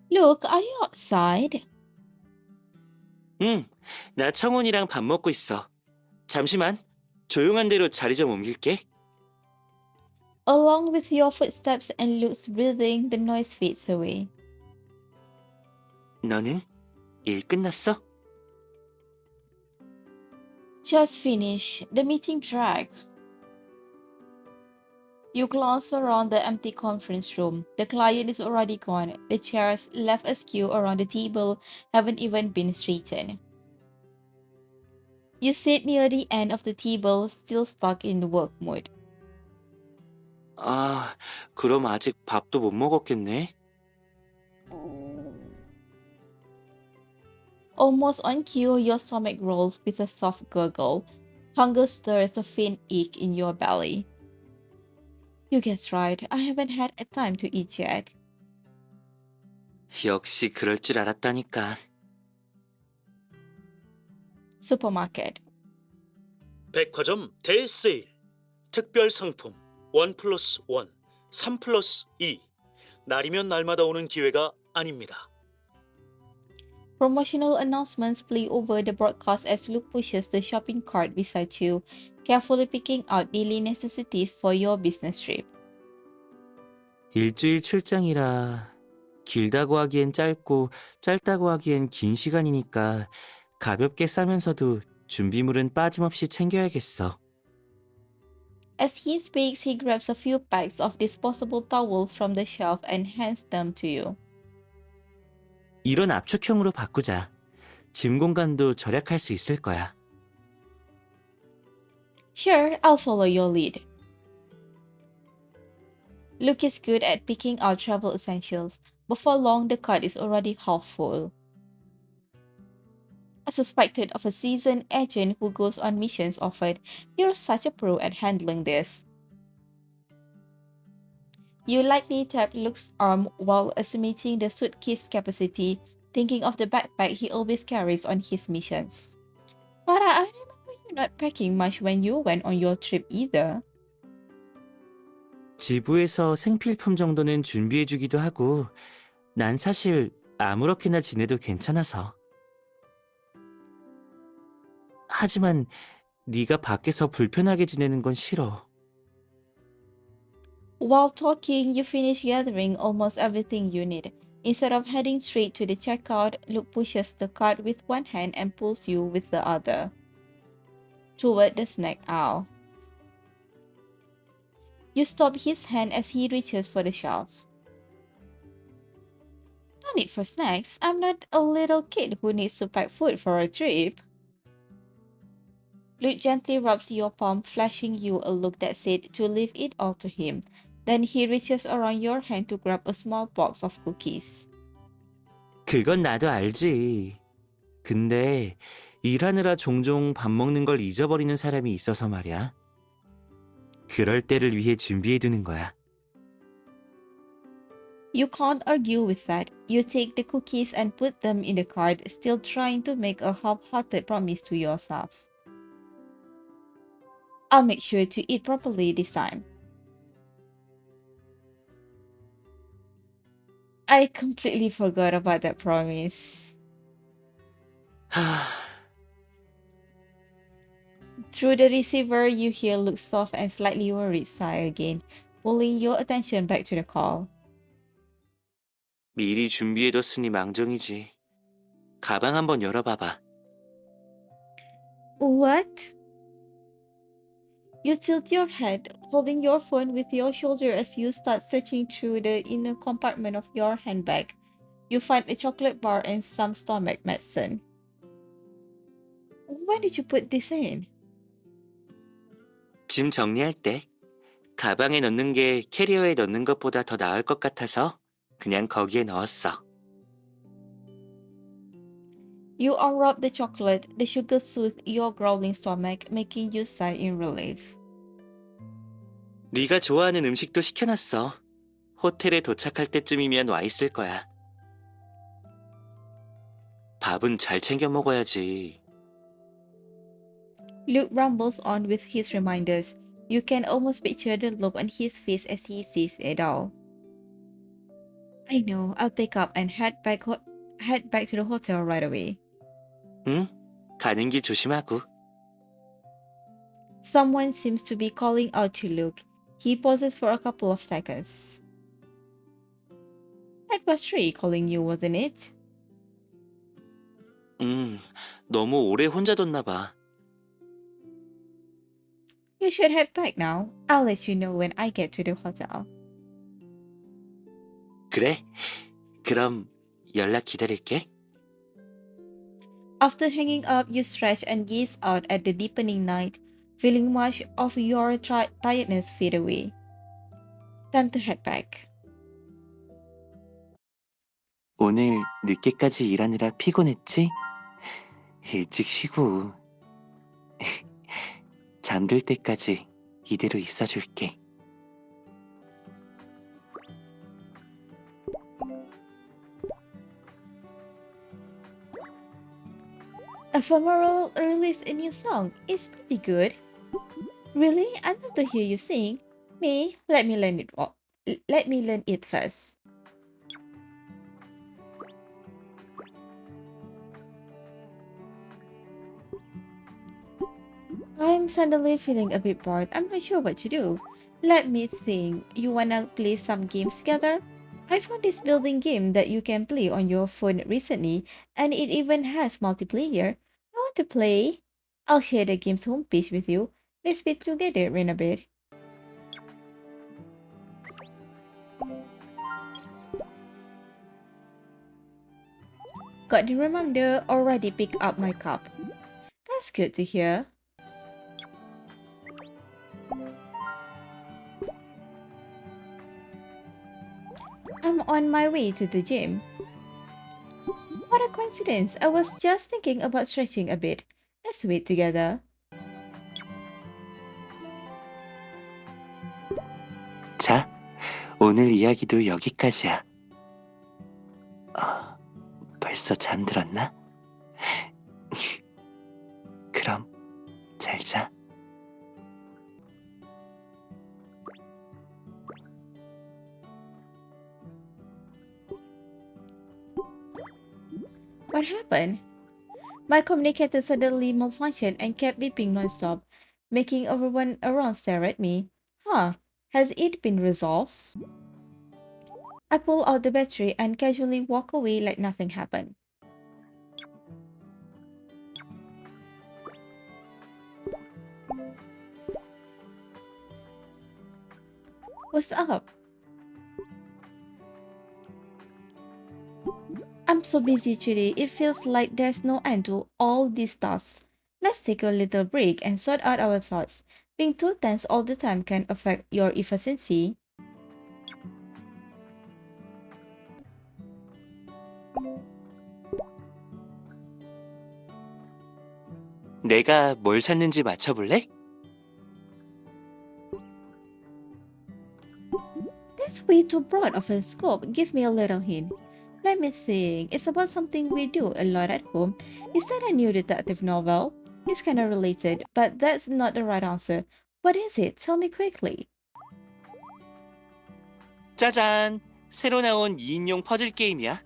Look, are you outside? 응, 나 청혼이랑 밥 먹고 있어. 잠시만. 조용한 데로 자리 좀 옮길게. Along with your footsteps and Luke's breathing, the noise fades away. 너는 일 끝났어? Just finish. The meeting dragged. You glance around the empty conference room. The client is already gone. The chairs left askew around the table haven't even been straightened. You sit near the end of the table, still stuck in work mode. 아, 그럼 아직 밥도 못 먹었겠네. Almost on cue, your stomach rolls with a soft gurgle. Hunger stirs a faint ache in your belly. You guessed right, I haven't had a time to eat yet. 역시 그럴 줄 알았다니까. Supermarket. 백화점 대세일 특별 상품 1+1, 3+2 날이면 날마다 오는 기회가 아닙니다. Promotional announcements play over the broadcast as Luke pushes the shopping cart beside you, carefully picking out daily necessities for your business trip. 일주일 출장이라 길다고 하기엔 짧고 짧다고 하기엔 긴 시간이니까 가볍게 싸면서도 준비물은 빠짐없이 챙겨야겠어. As he speaks, he grabs a few packs of disposable towels from the shelf and hands them to you. 이런 압축형으로 바꾸자. 짐 공간도 절약할 수 있을 거야. Sure, I'll follow your lead. Luke is good at picking out travel essentials. Before long, the cart is already half full. I suspected of a seasoned agent who goes on missions often. You're such a pro at handling this. You lightly tap Luke's arm while estimating the suitcase capacity, thinking of the backpack he always carries on his missions. But I remember you not packing much when you went on your trip either. 지부에서 생필품 정도는 준비해주기도 하고 난 사실 아무렇게나 지내도 괜찮아서. 하지만 네가 밖에서 불편하게 지내는 건 싫어. While talking, you finish gathering almost everything you need. Instead of heading straight to the checkout, Luke pushes the cart with one hand and pulls you with the other toward the snack aisle. You stop his hand as he reaches for the shelf. No need for snacks. I'm not a little kid who needs to pack food for a trip. Luke gently rubs your palm, flashing you a look that said to leave it all to him. Then he reaches around your hand to grab a small box of cookies. 그건 나도 알지. 근데 일하느라 종종 밥 먹는 걸 잊어버리는 사람이 있어서 말이야. 그럴 때를 위해 준비해두는 거야. You can't argue with that. You take the cookies and put them in the cart, still trying to make a half-hearted promise to yourself. I'll make sure to eat properly this time. I completely forgot about that promise. 하... Through the receiver, you hear Luke's soft and slightly worried sigh again, pulling your attention back to the call. 미리 준비해뒀으니 망정이지. 가방 한번 열어봐봐. What? You tilt your head, holding your phone with your shoulder as you start searching through the inner compartment of your handbag. You find a chocolate bar and some stomach medicine. Why did you put this in? 짐 정리할 때 가방에 넣는 게 캐리어에 넣는 것보다 더 나을 것 같아서 그냥 거기에 넣었어. You unwrap the chocolate. The sugar soothes your growling stomach, making you sigh in relief. 네가 좋아하는 음식도 시켜놨어. 호텔에 도착할 때쯤이면 와 있을 거야. 밥은 잘 챙겨 먹어야지. Luke rumbles on with his reminders. You can almost picture the look on his face as he sees it all. I know. I'll pick up and head back to the hotel right away. 응? 가는 길 조심하고. Someone seems to be calling out to Luke. He pauses for a couple of seconds. That was Tree calling you, wasn't it? 너무 오래 혼자 뒀나 봐. You should head back now. I'll let you know when I get to the hotel. 그래? 그럼 연락 기다릴게. After hanging up, you stretch and gaze out at the deepening night, feeling much of your tiredness fade away. Time to head back. 오늘 늦게까지 일하느라 피곤했지? 일찍 쉬고 잠들 때까지 이대로 있어줄게. Ephemeral released a new song. It's pretty good. Really? I'd love to hear you sing. Me? Let me learn it. Let me learn it first. I'm suddenly feeling a bit bored. I'm not sure what to do. Let me think. You wanna play some games together? I found this building game that you can play on your phone recently, and it even has multiplayer. I want to play. I'll share the game's homepage with you. Let's be together in a bit. Got the reminder, already picked up my cup. That's good to hear. I'm on my way to the gym. What a coincidence. I was just thinking about stretching a bit. Let's wait together. 자, 오늘 이야기도 여기까지야. 벌써 잠들었나? 그럼 잘 자. What happened? My communicator suddenly malfunctioned and kept beeping non-stop, making everyone around stare at me. Huh, has it been resolved? I pull out the battery and casually walk away like nothing happened. What's up? I'm so busy today, it feels like there's no end to all these tasks. Let's take a little break and sort out our thoughts. Being too tense all the time can affect your efficiency. 내가 뭘 샀는지 맞춰볼래? That's way too broad of a scope. Give me a little hint. Let me think. It's about something we do a lot at home. Is that a new detective novel? It's kind of related, but that's not the right answer. What is it? Tell me quickly. 짜잔! 새로 나온 2인용 퍼즐 게임이야.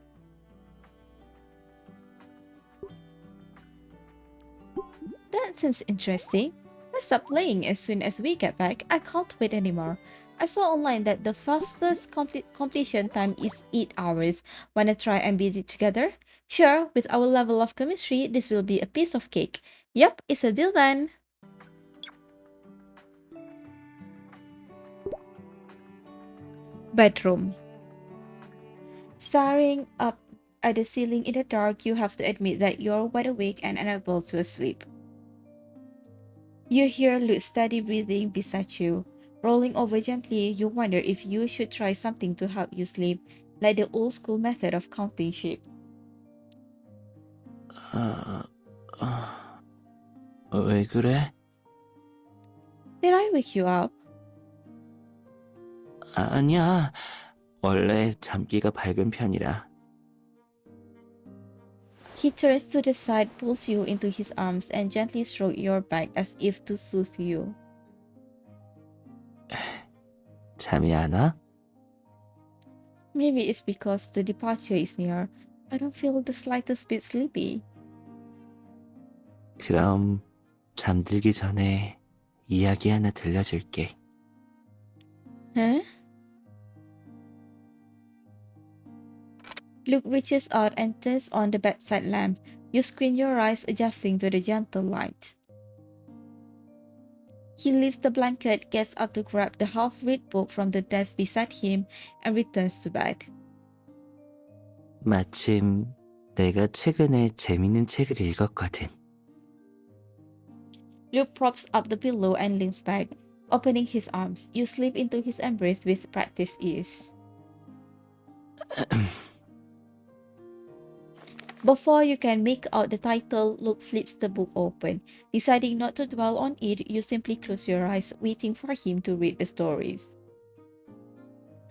That seems interesting. Let's start playing as soon as we get back. I can't wait anymore. I saw online that the fastest completion time is 8 hours. Wanna try and beat it together? Sure, with our level of chemistry, this will be a piece of cake. Yep, it's a deal then. Bedroom. Staring up at the ceiling in the dark, you have to admit that you're wide awake and unable to sleep. You hear Luke's steady breathing beside you. Rolling over gently, you wonder if you should try something to help you sleep, like the old school method of counting sheep. 왜 그래? Did I wake you up? 아니야. 원래 잠기가 밝은 편이라. He turns to the side, pulls you into his arms, and gently strokes your back as if to soothe you. 잠이 안 와? Maybe it's because the departure is near. I don't feel the slightest bit sleepy. 그럼 잠들기 전에 이야기 하나 들려줄게. Huh? Luke reaches out and turns on the bedside lamp. You squint your eyes, adjusting to the gentle light. He lifts the blanket, gets up to grab the half-read book from the desk beside him, and returns to bed. 마침 내가 최근에 재밌는 책을 읽었거든. Luke props up the pillow and leans back, opening his arms. You slip into his embrace with practiced ease. Before you can make out the title, Luke flips the book open. Deciding not to dwell on it, you simply close your eyes, waiting for him to read the stories.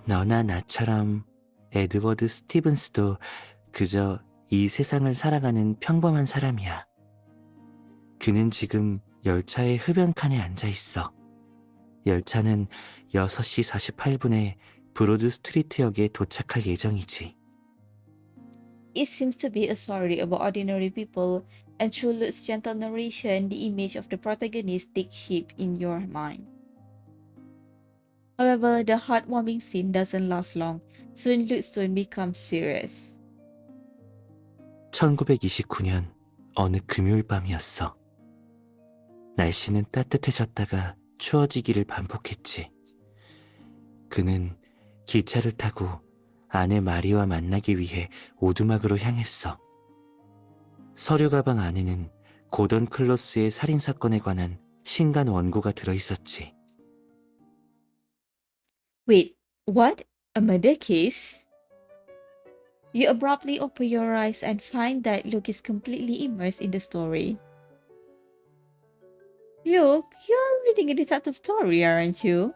너나 나처럼 에드워드 스티븐스도 그저 이 세상을 살아가는 평범한 사람이야. 그는 지금 열차의 흡연칸에 앉아 있어. 열차는 6시 48분에 브로드 스트리트역에 도착할 예정이지. It seems to be a story about ordinary people, and through Luke's gentle narration, the image of the protagonist takes shape in your mind. However, the heartwarming scene doesn't last long. Soon Luke's tone becomes serious. 1929년 어느 금요일 밤이었어. 날씨는 따뜻해졌다가 추워지기를 반복했지. 그는 기차를 타고 아내 마리와 만나기 위해 오두막으로 향했어. 서류 가방 안에는 고던 클로스의 살인사건에 관한 신간 원고가 들어있었지. Wait, what? A murder case? You abruptly open your eyes and find that Luke is completely immersed in the story. Luke, you're reading a detective story, aren't you?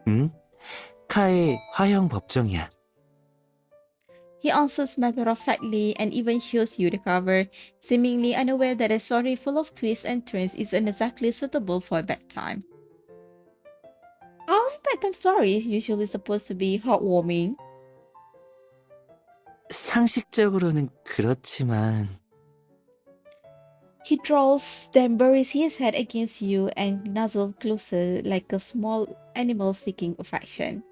응? 카의 화형 법정이야. He answers matter-of-factly and even shows you the cover, seemingly unaware that a story full of twists and turns isn't exactly suitable for bedtime. Aren't bedtime stories usually supposed to be heartwarming? 상식적으로는 그렇지만 He draws, then buries his head against you and nuzzles closer like a small animal seeking affection.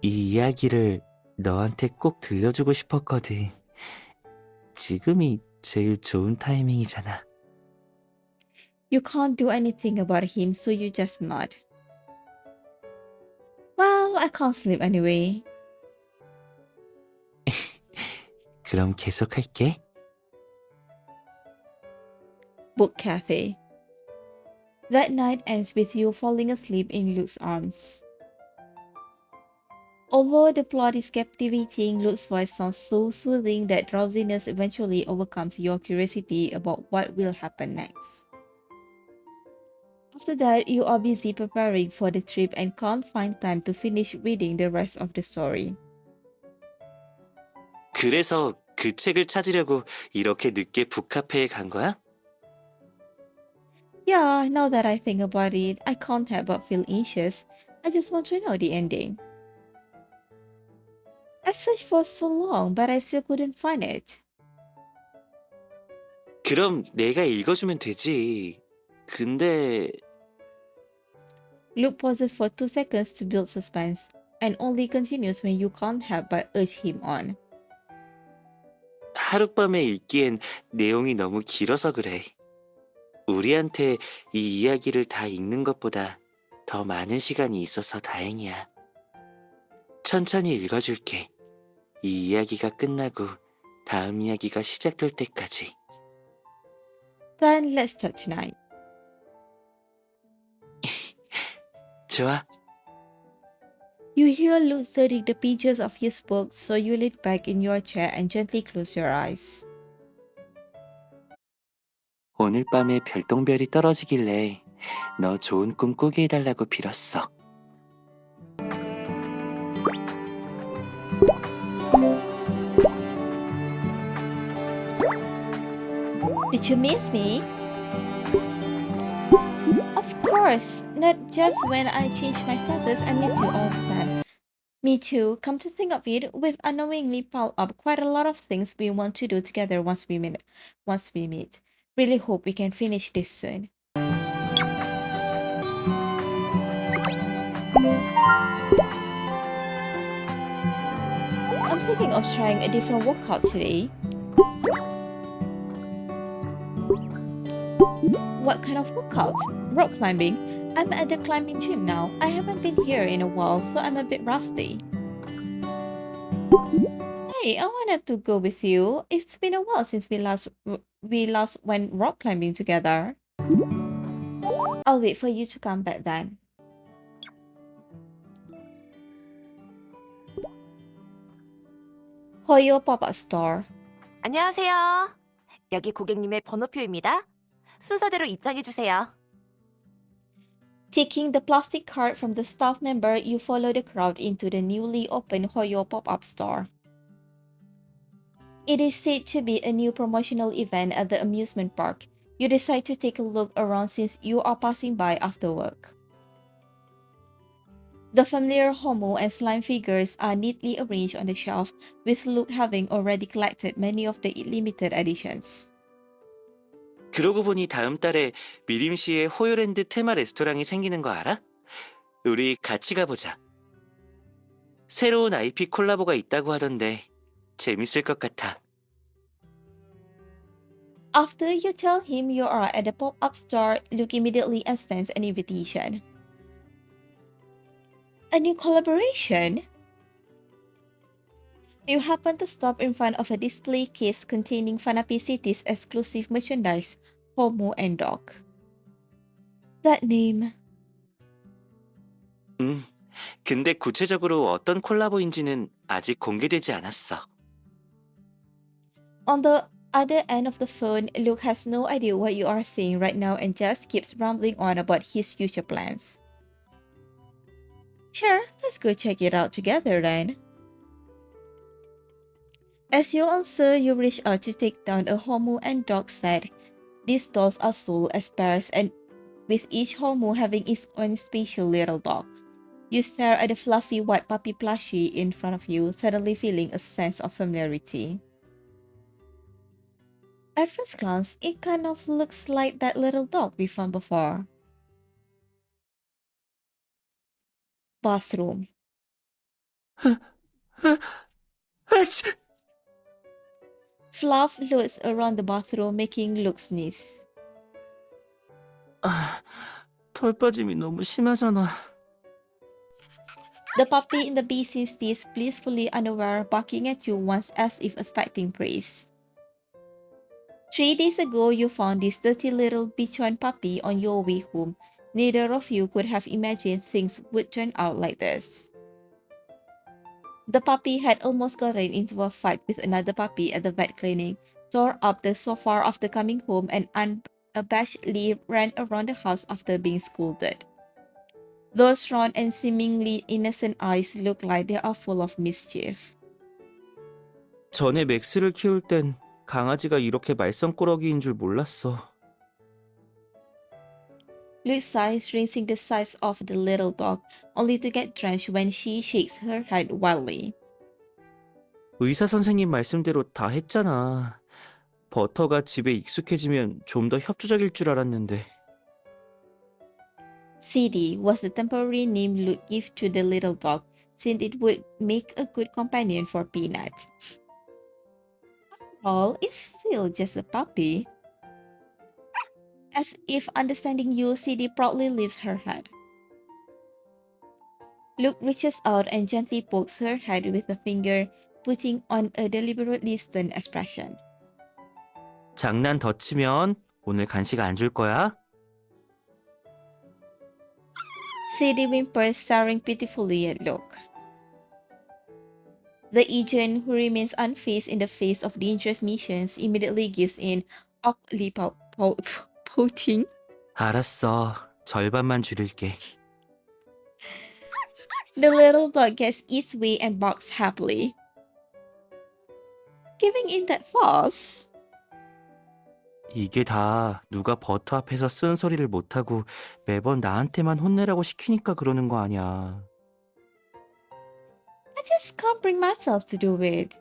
이 이야기를 너한테 꼭 들려주고 싶었거든. 지금이 제일 좋은 타이밍이잖아. You can't do anything about him, so you just nod. Well, I can't sleep anyway. 그럼 계속할게. Book Cafe. That night ends with you falling asleep in Luke's arms. Although the plot is captivating, Luke's voice sounds so soothing that drowsiness eventually overcomes your curiosity about what will happen next. After that, you are busy preparing for the trip and can't find time to finish reading the rest of the story. 그래서 그 책을 찾으려고 이렇게 늦게 북카페에 간 거야? Yeah, now that I think about it, I can't help but feel anxious. I just want to know the ending. I searched for so long, but I still couldn't find it. 그럼 내가 읽어주면 되지. 근데 Luke pauses for 2 seconds to build suspense, and only continues when you can't help but urge him on. 하룻밤에 읽기엔 내용이 너무 길어서 그래. 우리한테 이 이야기를 다 읽는 것보다 더 많은 시간이 있어서 다행이야. 천천히 읽어줄게. 이 이야기가 끝나고 다음 이야기가 시작될 때까지. Then let's start tonight. 좋아. You hear Luke turning the pages of his book, so you lean back in your chair and gently close your eyes. 오늘 밤에 별똥별이 떨어지길래 너 좋은 꿈 꾸게 해달라고 빌었어. Did you miss me? Of course, not just when I change my status, I miss you all the time. Me too. Come to think of it, we've unknowingly piled up quite a lot of things we want to do together once we meet. Really hope we can finish this soon. I'm thinking of trying a different workout today. What kind of workout? Rock climbing. I'm at the climbing gym now. I haven't been here in a while, so I'm a bit rusty. Hey, I wanted to go with you. It's been a while since we last went rock climbing together. I'll wait for you to come back then. Hoyo Pop-up Store. 안녕하세요. 여기 고객님의 번호표입니다. 순서대로 입장해 주세요. Taking the plastic card from the staff member, you follow the crowd into the newly opened Hoyo Pop-up Store. It is said to be a new promotional event at the amusement park. You decide to take a look around since you are passing by after work. The familiar Homo and slime figures are neatly arranged on the shelf, with Luke having already collected many of the limited editions. 그러고 보니 다음 달에 미림시에 호요랜드 테마 레스토랑이 생기는 거 알아? 우리 같이 가보자. 새로운 IP 콜라보가 있다고 하던데 재밌을 것 같아. After you tell him you are at the pop-up store, Luke immediately extends an invitation. A new collaboration? You happen to stop in front of a display case containing Fanapi City's exclusive merchandise, Homo and Dog. That name. 근데 구체적으로 어떤 콜라보인지는 아직 공개되지 않았어. On the other end of the phone, Luke has no idea what you are saying right now and just keeps rambling on about his future plans. Sure, let's go check it out together then. As you answer, you reach out to take down a Homo and Dog set. These dolls are sold as pairs and with each Homo having its own special little dog. You stare at the fluffy white puppy plushie in front of you, suddenly feeling a sense of familiarity. At first glance, it kind of looks like that little dog we found before. Bathroom. Fluff floats around the bathroom, making Luke sneeze. 털 빠짐이 너무 심하잖아. The puppy in the basin stays blissfully unaware, barking at you once as if expecting praise. 3 days ago, you found this dirty little bichon puppy on your way home. Neither of you could have imagined things would turn out like this. The puppy had almost gotten into a fight with another puppy at the vet clinic, tore up the sofa after coming home, and abashed Lee ran around the house after being scolded. Those round and seemingly innocent eyes look like they are full of mischief. 전에 맥스를 키울 땐 강아지가 이렇게 말썽꾸러기인 줄 몰랐어. Luke sighs, rinsing the sides of the little dog, only to get drenched when she shakes her head wildly. 의사 선생님 말씀대로 다 했잖아. 버터가 집에 익숙해지면 좀 더 협조적일 줄 알았는데. CD was the temporary name Luke gave to the little dog, since it would make a good companion for Peanut. After all, it's still just a puppy. As if understanding you, CD proudly lifts her head. Luke reaches out and gently pokes her head with a finger, putting on a deliberately stern expression. 장난 더 치면 오늘 간식 안 줄 거야? CD whimpers, staring pitifully at Luke. The agent, who remains unfazed in the face of dangerous missions, immediately gives in, awkwardly pouting. 알았어. 절반만 줄일게. The little dog gets its way and barks happily. Giving in that fast? 이게 다 누가 버터 앞에서 쓴 소리를 못하고 매번 나한테만 혼내라고 시키니까 그러는 거 아니야. I just can't bring myself to do it.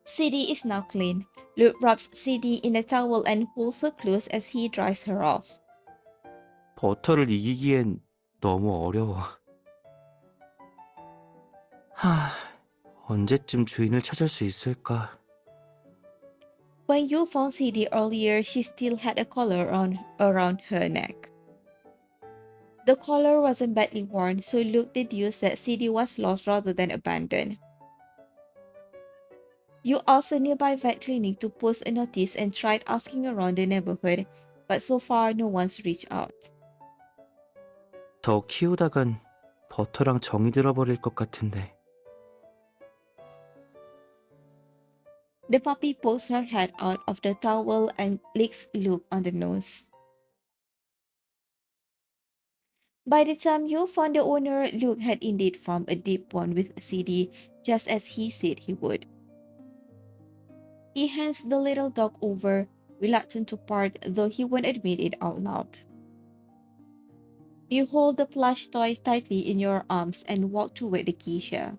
CD is now clean. Luke rubs CD in a towel and pulls her close as he dries her off. 버터를 이기기엔 너무 어려워. 언제쯤 주인을 찾을 수 있을까? When you found CD earlier, she still had a collar around her neck. The collar wasn't badly worn, so Luke deduced that CD was lost rather than abandoned. You asked a nearby vet clinic to post a notice and tried asking around the neighborhood, but so far no one's reached out. 더 키우다간 버터랑 정이 들어버릴 것 같은데. The puppy pokes her head out of the towel and licks Luke on the nose. By the time you found the owner, Luke had indeed formed a deep bond with CD, just as he said he would. He hands the little dog over, reluctant to part, though he won't admit it out loud. You hold the plush toy tightly in your arms and walk toward the geisha.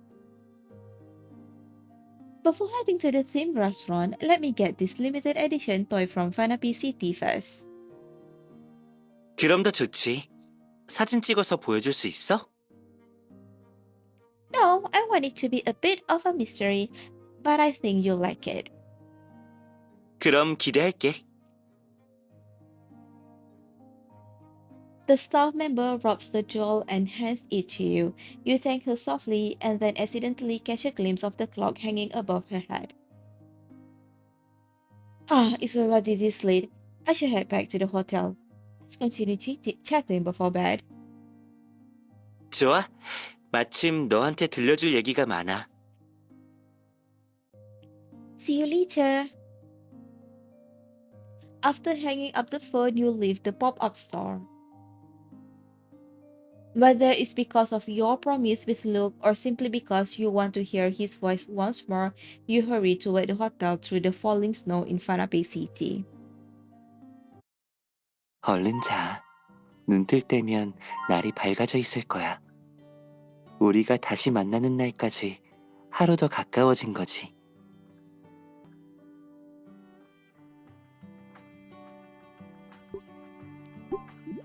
Before heading to the themed restaurant, let me get this limited edition toy from Fanapi City first. 그럼 더 좋지. 사진 찍어서 보여줄 수 있어? No, I want it to be a bit of a mystery, but I think you'll like it. 그럼 기대할게. The staff member robs the jewel and hands it to you. You thank her softly and then accidentally catch a glimpse of the clock hanging above her head. It's already this late. I should head back to the hotel. Let's continue chatting before bed. 좋아. 마침 너한테 들려줄 얘기가 많아. See you later. After hanging up the phone, you leave the pop-up store. Whether it's because of your promise with Luke or simply because you want to hear his voice once more, you hurry toward the hotel through the falling snow in Fanabe City. 얼른 자. 눈 뜰 때면 날이 밝아져 있을 거야. 우리가 다시 만나는 날까지 하루 더 가까워진 거지.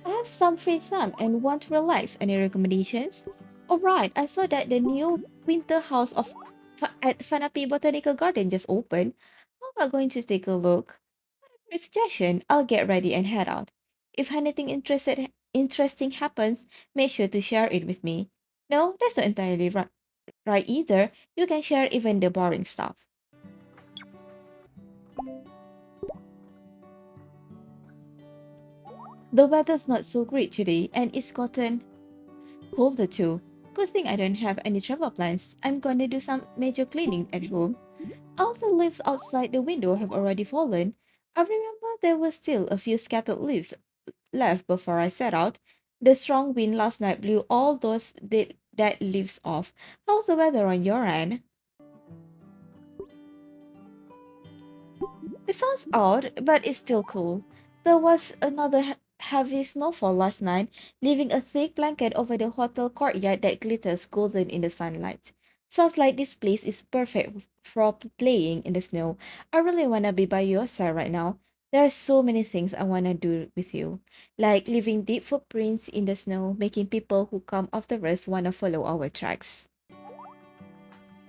I have some free time and want to relax. Any recommendations? Oh right, I saw that the new winter house at Fanapi Botanical Garden just opened. How about going to take a look? What a great suggestion. I'll get ready and head out. If anything interesting happens, make sure to share it with me. No, that's not entirely right either. You can share even the boring stuff. The weather's not so great today, and it's gotten colder too. Good thing I don't have any travel plans. I'm gonna do some major cleaning at home. All the leaves outside the window have already fallen. I remember there were still a few scattered leaves left before I set out. The strong wind last night blew all those dead leaves off. How's the weather on your end? It sounds odd, but it's still cool. There was another heavy snowfall last night, leaving a thick blanket over the hotel courtyard that glitters golden in the sunlight. Sounds like this place is perfect for playing in the snow. I really wanna be by your side right now. There are so many things I wanna do with you, like leaving deep footprints in the snow, making people who come after us wanna follow our tracks.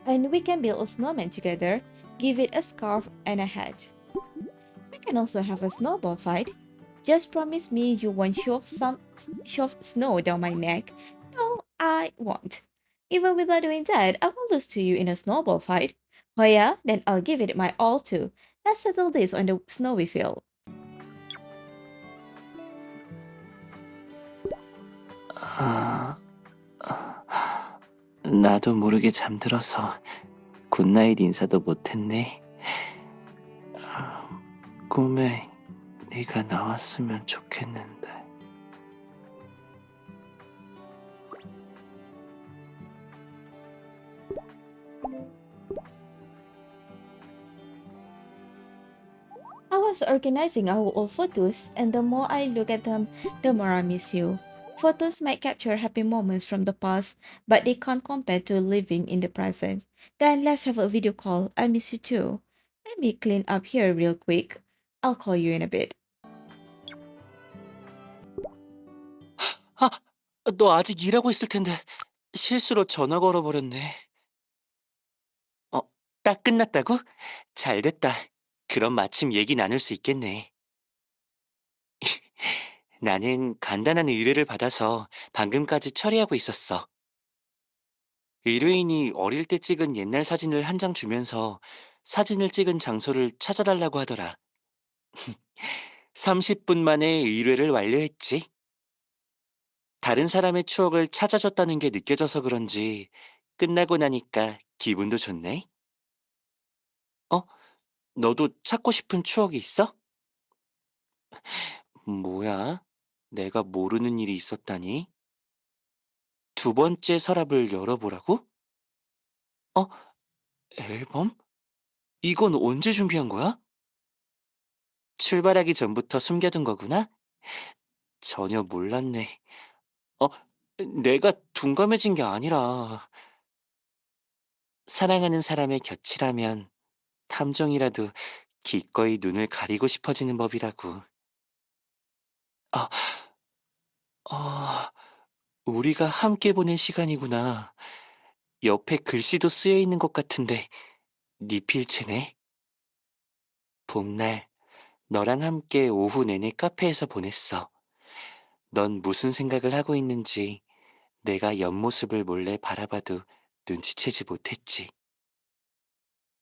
And we can build a snowman together, give it a scarf and a hat. We can also have a snowball fight. Just promise me you won't shove snow down my neck. No, I won't. Even without doing that, I will lose to you in a snowball fight. Oh yeah? Then I'll give it my all too. Let's settle this on the snowy field. 나도 모르게 잠들어서 굿나잇 인사도 못했네. 꿈에 네가 나왔으면 좋겠는데. I was organizing our old photos, and the more I look at them, the more I miss you. Photos might capture happy moments from the past, but they can't compare to living in the present. Then let's have a video call. I miss you too. Let me clean up here real quick. I'll call you in a bit. 아, 너 아직 일하고 있을 텐데 실수로 전화 걸어버렸네. 어, 딱 끝났다고? 잘 됐다. 그럼 마침 얘기 나눌 수 있겠네. 나는 간단한 의뢰를 받아서 방금까지 처리하고 있었어. 의뢰인이 어릴 때 찍은 옛날 사진을 한 장 주면서 사진을 찍은 장소를 찾아달라고 하더라. 30분 만에 의뢰를 완료했지. 다른 사람의 추억을 찾아줬다는 게 느껴져서 그런지 끝나고 나니까 기분도 좋네. 어? 너도 찾고 싶은 추억이 있어? 뭐야? 내가 모르는 일이 있었다니? 두 번째 서랍을 열어보라고? 어? 앨범? 이건 언제 준비한 거야? 출발하기 전부터 숨겨둔 거구나? 전혀 몰랐네. 어? 내가 둔감해진 게 아니라 사랑하는 사람의 곁이라면 탐정이라도 기꺼이 눈을 가리고 싶어지는 법이라고. 아, 아, 우리가 함께 보낸 시간이구나. 옆에 글씨도 쓰여 있는 것 같은데 네 필체네. 봄날 너랑 함께 오후 내내 카페에서 보냈어. 넌 무슨 생각을 하고 있는지 내가 옆모습을 몰래 바라봐도 눈치채지 못했지.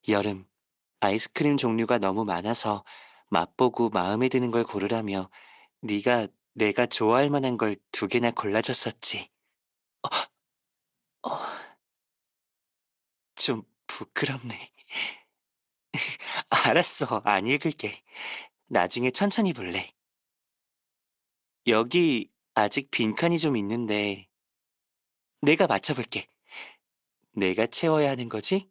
여름, 아이스크림 종류가 너무 많아서 맛보고 마음에 드는 걸 고르라며 네가 내가 좋아할 만한 걸 두 개나 골라줬었지. 어, 좀 부끄럽네. 알았어, 안 읽을게. 나중에 천천히 볼래. 여기 아직 빈칸이 좀 있는데 내가 맞춰볼게. 내가 채워야 하는 거지?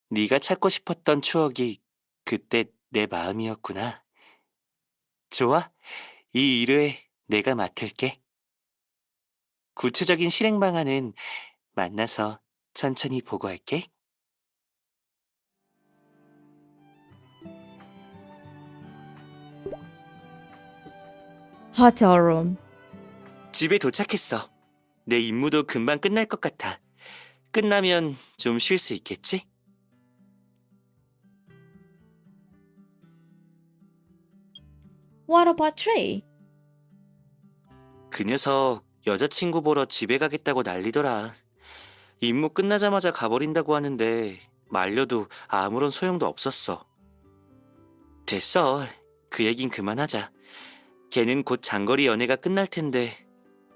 네가 찾고 싶었던 추억이 그때 내 마음이었구나. 좋아, 이 일회 내가 맡을게. 구체적인 실행 방안은 만나서 천천히 보고할게. Hotel room. 집에 도착했어. 내 임무도 금방 끝날 것 같아. 끝나면 좀 쉴 수 있겠지? What about Trey? 그 녀석 여자친구 보러 집에 가겠다고 난리더라. 임무 끝나자마자 가버린다고 하는데 말려도 아무런 소용도 없었어. 됐어. 그 얘긴 그만하자. 걔는 곧 장거리 연애가 끝날 텐데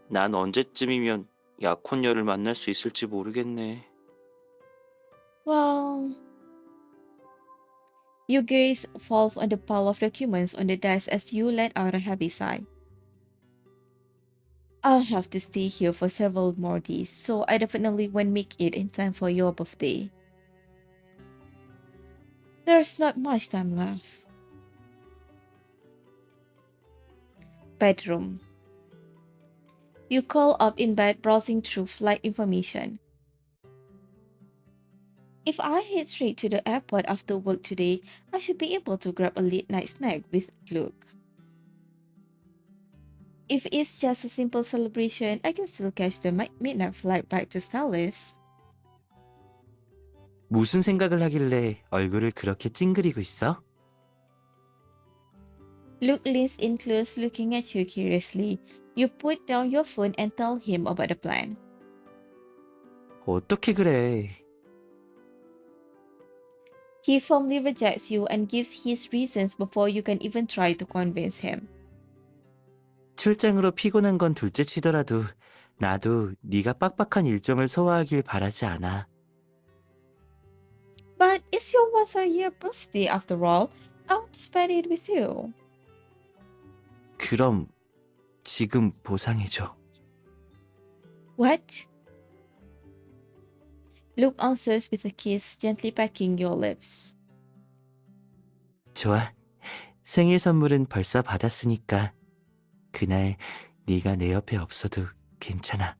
난 언제쯤이면 약혼녀를 만날 수 있을지 모르겠네. Well, Your gaze falls on the pile of documents on the desk as you let out a heavy sigh. I'll have to stay here for several more days, so I definitely won't make it in time for your birthday. There's not much time left. Bedroom. You curl up in bed browsing through flight information. If I head straight to the airport after work today, I should be able to grab a late night snack with Luke. If it's just a simple celebration, I can still catch the midnight flight back to Dallas. 무슨 생각을 하길래 얼굴을 그렇게 찡그리고 있어? Luke leans in close, looking at you curiously. You put down your phone and tell him about the plan. 어떻게 그래? He firmly rejects you and gives his reasons before you can even try to convince him. 출장으로 피곤한 건 둘째 치더라도 나도 네가 빡빡한 일정을 소화하길 바라지 않아. But it's your once-a-year birthday after all. I want to spend it with you. 그럼 지금 보상해줘. What? Luke answers with a kiss, gently pecking your lips. 좋아. 생일 선물은 벌써 받았으니까 그날 네가 내 옆에 없어도 괜찮아.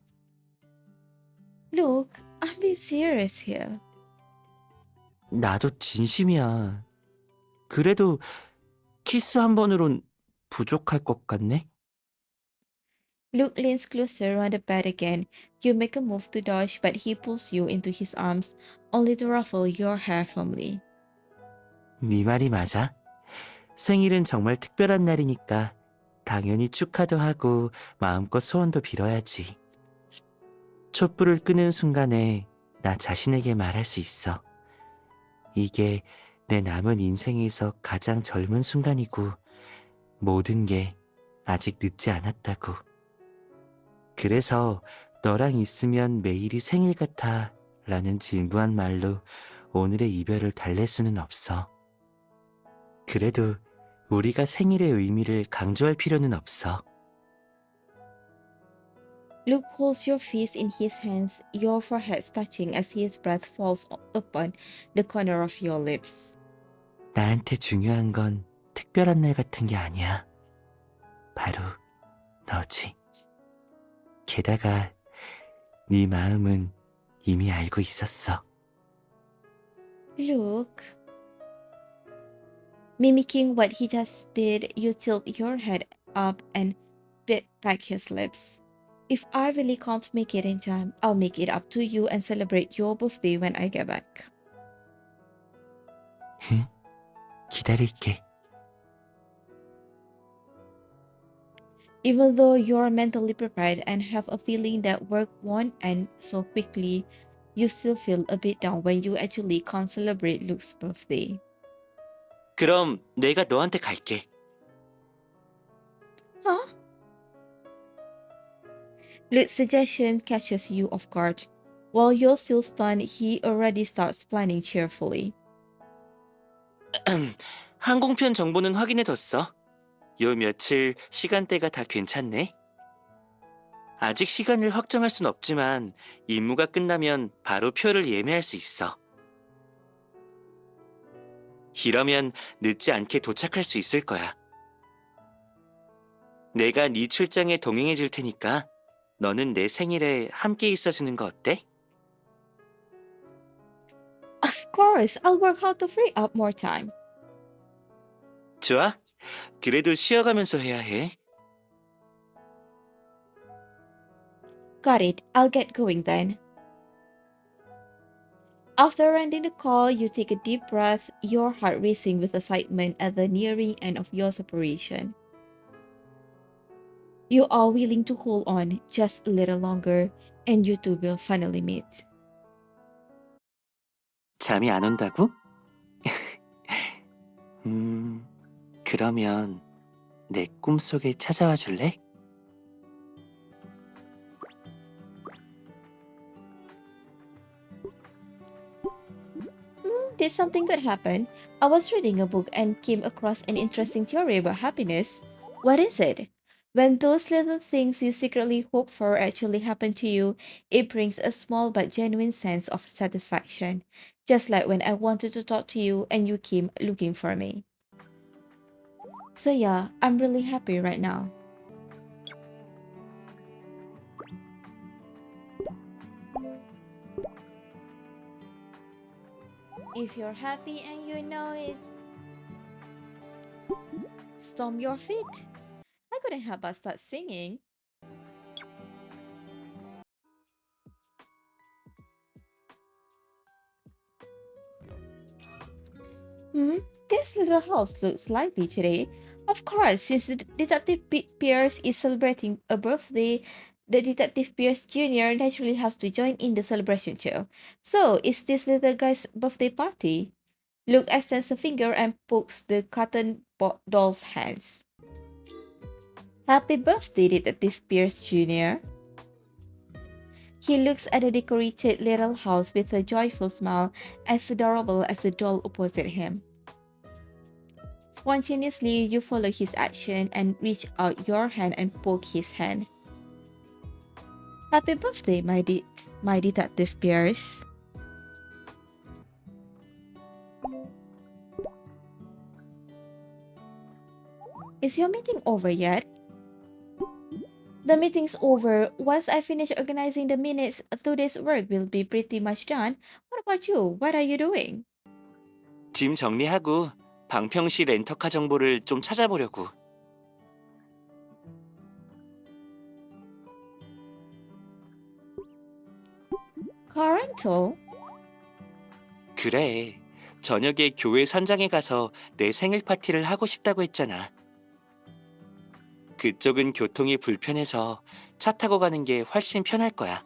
Luke, I'm being serious here. 나도 진심이야. 그래도 키스 한 번으론 부족할 것 같네? Luke leans closer on the bed again. You make a move to dodge, but he pulls you into his arms, only to ruffle your hair firmly. 네 말이 맞아. 생일은 정말 특별한 날이니까 당연히 축하도 하고 마음껏 소원도 빌어야지. 촛불을 끄는 순간에 나 자신에게 말할 수 있어. 이게 내 남은 인생에서 가장 젊은 순간이고 모든 게 아직 늦지 않았다고. 그래서 너랑 있으면 매일이 생일 같아 라는 진부한 말로 오늘의 이별을 달랠 수는 없어. 그래도 우리가 생일의 의미를 강조할 필요는 없어. Luke holds your face in his hands, your foreheads touching as his breath falls upon the corner of your lips. 나한테 중요한 건 특별한 날 같은 게 아니야. 바로 너지. 게다가 네 마음은 이미 알고 있었어. Luke. Mimicking what he just did, you tilt your head up and bit back his lips. If I really can't make it in time, I'll make it up to you and celebrate your birthday when I get back. 기다릴게. Even though you're mentally prepared and have a feeling that work won't end so quickly, you still feel a bit down when you actually can't celebrate Luke's birthday. 그럼 내가 너한테 갈게. Huh? Luke's suggestion catches you off guard. While you're still stunned, he already starts planning cheerfully. 항공편 정보는 확인해뒀어. 요 며칠 시간대가 다 괜찮네. 아직 시간을 확정할 순 없지만 임무가 끝나면 바로 표를 예매할 수 있어. 이러면 늦지 않게 도착할 수 있을 거야. 내가 네 출장에 동행해 줄 테니까 너는 내 생일에 함께 있어주는 거 어때? Of course, I'll work hard to free up more time. 좋아. 그래도 쉬어가면서 해야 해. Got it. I'll get going then. After ending the call, you take a deep breath, your heart racing with excitement at the nearing end of your separation. You are willing to hold on just a little longer, and you two will finally meet. 잠이 안 온다고? 그러면 내 꿈속에 찾아와 줄래? did something good happen? I was reading a book and came across an interesting theory about happiness. What is it? When those little things you secretly hope for actually happen to you, it brings a small but genuine sense of satisfaction. Just like when I wanted to talk to you and you came looking for me. So yeah, I'm really happy right now. If you're happy and you know it, stomp your feet. I couldn't help but start singing. Hmm, this little house looks lively today. Of course, since Detective Pierce is celebrating a birthday, the Detective Pierce Jr. naturally has to join in the celebration too. So, is this little guy's birthday party? Luke extends a finger and pokes the cotton doll's hands. Happy birthday, Detective Pierce Jr. He looks at the decorated little house with a joyful smile, as adorable as the doll opposite him. Spontaneously, you follow his action and reach out your hand and poke his hand. Happy birthday, my Detective Pierce. Is your meeting over yet? The meeting's over. Once I finish organizing the minutes, today's work will be pretty much done. What about you? What are you doing? 짐 정리하고 방평시 렌터카 정보를 좀 찾아보려고. Car rental? 그래. 저녁에 교회 선장에 가서 내 생일 파티를 하고 싶다고 했잖아. 그쪽은 교통이 불편해서 차 타고 가는 게 훨씬 편할 거야.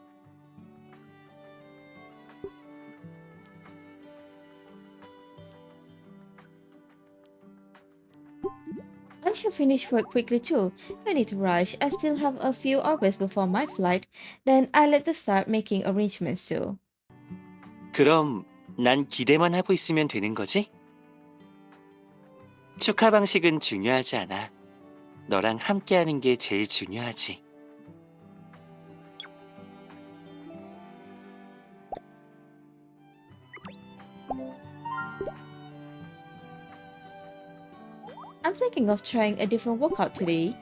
I should finish work quickly too. No need to rush. I still have a few hours before my flight. Then I'll let to start making arrangements too. 그럼 난 기대만 하고 있으면 되는 거지? 축하 방식은 중요하지 않아. 너랑 함께하는 게 제일 중요하지. I'm thinking of trying a different workout today.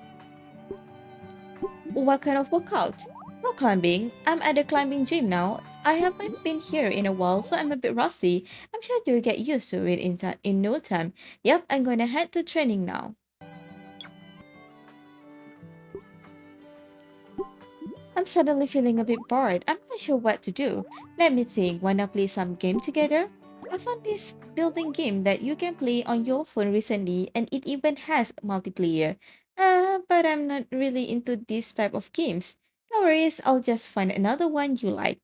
What kind of workout? Rock climbing. I'm at the climbing gym now. I haven't been here in a while, so I'm a bit rusty. I'm sure you'll get used to it in no time. Yep, I'm gonna head to training now. I'm suddenly feeling a bit bored. I'm not sure what to do. Let me think. Wanna play some game together? I found this building game that you can play on your phone recently, and it even has multiplayer. But I'm not really into this type of games. No worries, I'll just find another one you like.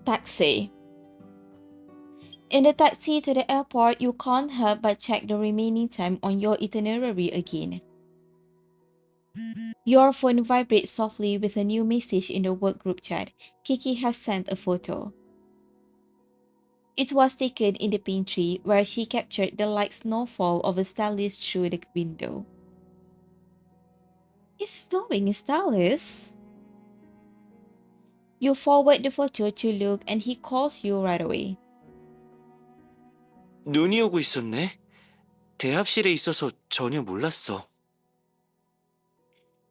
Taxi. In the taxi to the airport, you can't help but check the remaining time on your itinerary again. Your phone vibrates softly with a new message in the work group chat. Kiki has sent a photo. It was taken in the pantry where she captured the light snowfall of a stylist through the window. It's snowing, stylist. You forward the photo to Luke and he calls you right away. 눈이 오고 있었네. 대합실에 있어서 전혀 몰랐어.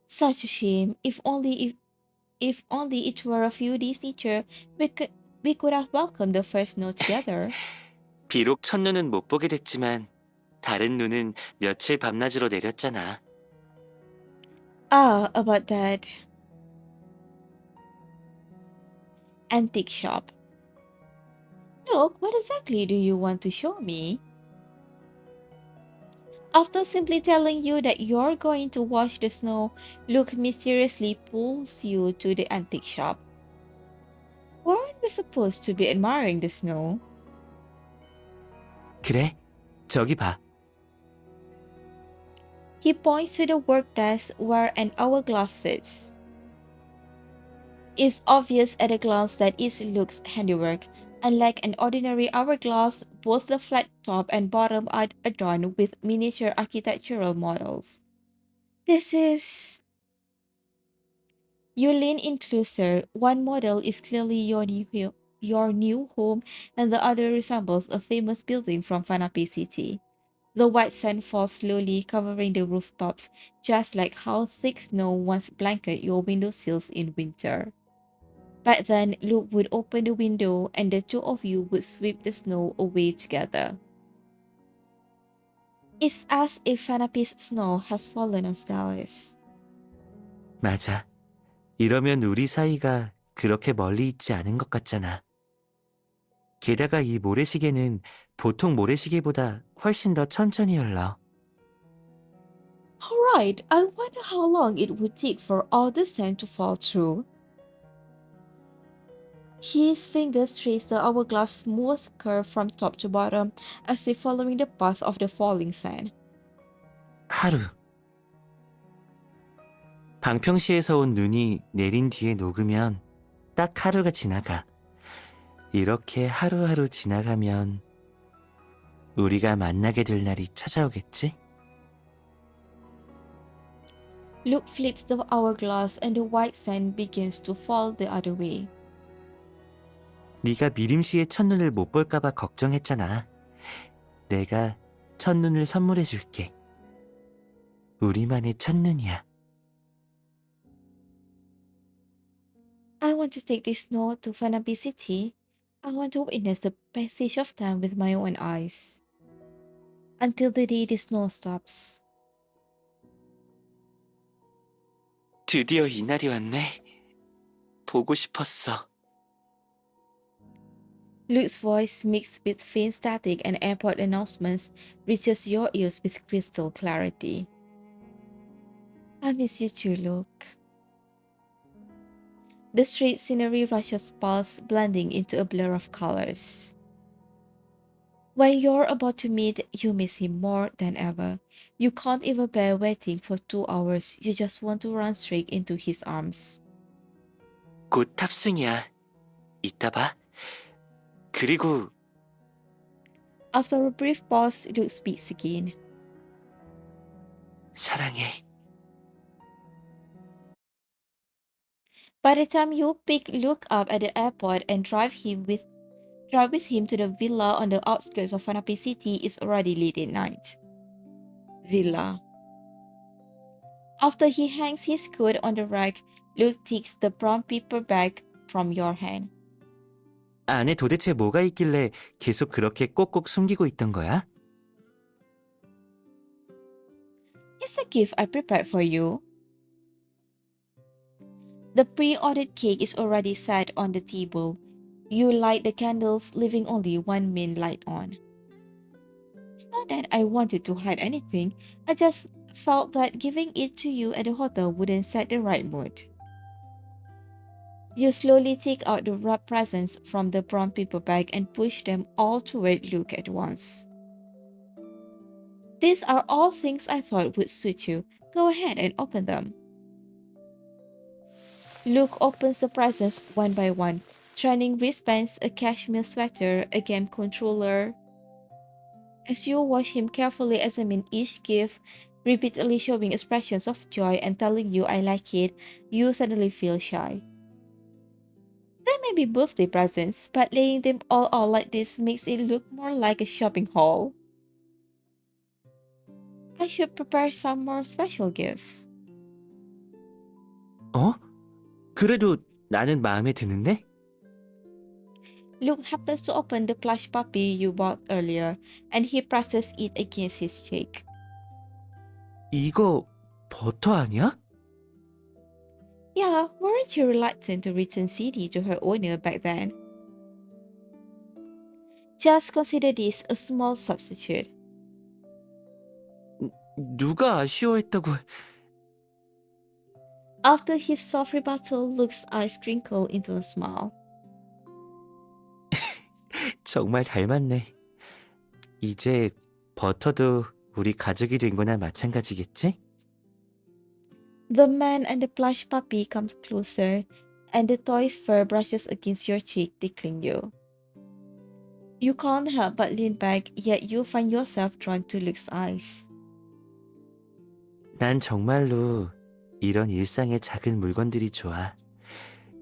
Such a shame. If only it were a few days later, we could have welcomed the first snow together. 비록 첫눈은 못 보게 됐지만 다른 눈은 며칠 밤낮으로 내렸잖아. Ah, about that antique shop. Look, what exactly do you want to show me? After simply telling you that you're going to wash the snow, Luke mysteriously pulls you to the antique shop. Weren't we supposed to be admiring the snow? 그래, 저기 봐. He points to the work desk where an hourglass sits. It's obvious at a glance that it looks handiwork. Unlike an ordinary hourglass, both the flat top and bottom are adorned with miniature architectural models. This is. You lean in closer. One model is clearly your new home, and the other resembles a famous building from Fanapi City. The white sand falls slowly, covering the rooftops, just like how thick snow once blanketed your windowsills in winter. Back then, Luke would open the window and the two of you would sweep the snow away together. It's as if Fanapi's snow has fallen on Dallas. 맞아. 이러면 우리 사이가 그렇게 멀리 있지 않은 것 같잖아. 게다가 이 모래시계는 보통 모래시계보다 훨씬 더 천천히 흘러. Alright, I wonder how long it would take for all the sand to fall through. His fingers trace the hourglass smooth curve from top to bottom, as if following the path of the falling sand. 하루. 방평시에서 온 눈이 내린 뒤에 녹으면 딱 하루가 지나가. 이렇게 하루하루 지나가면 우리가 만나게 될 날이 찾아오겠지? Luke flips the hourglass and the white sand begins to fall the other way. 네가 미림씨의 첫눈을 못 볼까봐 걱정했잖아. 내가 첫눈을 선물해 줄게. 우리만의 첫눈이야. I want to take this snow to Fanabi City. I want to witness the passage of time with my own eyes. Until the day the snow stops. 드디어 이날이 왔네. 보고 싶었어. Luke's voice, mixed with faint static and airport announcements, reaches your ears with crystal clarity. I miss you too, Luke. The street scenery rushes past, blending into a blur of colors. When you're about to meet, you miss him more than ever. You can't even bear waiting for 2 hours. You just want to run straight into his arms. 곧 탑승이야. 이따 봐. 그리고 After a brief pause, Luke speaks again. 사랑해. By the time you pick Luke up at the airport and drive with him to the villa on the outskirts of Fanapi City, it's already late at night. Villa. After he hangs his coat on the rack, Luke takes the brown paper bag from your hand. 안에 도대체 뭐가 있길래 계속 그렇게 꼭꼭 숨기고 있던 거야? It's a gift I prepared for you. The pre-ordered cake is already set on the table. You light the candles, leaving only one main light on. It's not that I wanted to hide anything. I just felt that giving it to you at the hotel wouldn't set the right mood. You slowly take out the wrapped presents from the brown paper bag and push them all toward Luke at once. These are all things I thought would suit you. Go ahead and open them. Luke opens the presents one by one, training wristbands, a cashmere sweater, a game controller. As you watch him carefully examine each gift, repeatedly showing expressions of joy and telling you I like it, you suddenly feel shy. They may be birthday presents, but laying them all out like this makes it look more like a shopping haul. I should prepare some more special gifts. 어? 그래도 나는 마음에 드는데? Luke happens to open the plush puppy you bought earlier, and he presses it against his cheek. 이거 버터 아니야? Yeah, weren't you reluctant to return CD to her owner back then? Just consider this a small substitute. 누가 아쉬워했다고... After his soft rebuttal, Luke's eyes crinkle into a smile. 정말 닮았네. 이제 버터도 우리 가족이 된 거나 마찬가지겠지? The man and the plush puppy comes closer, and the toy's fur brushes against your cheek, tickling you. You can't help but lean back, yet you find yourself drawn to Luke's eyes. 난 정말로 이런 일상의 작은 물건들이 좋아.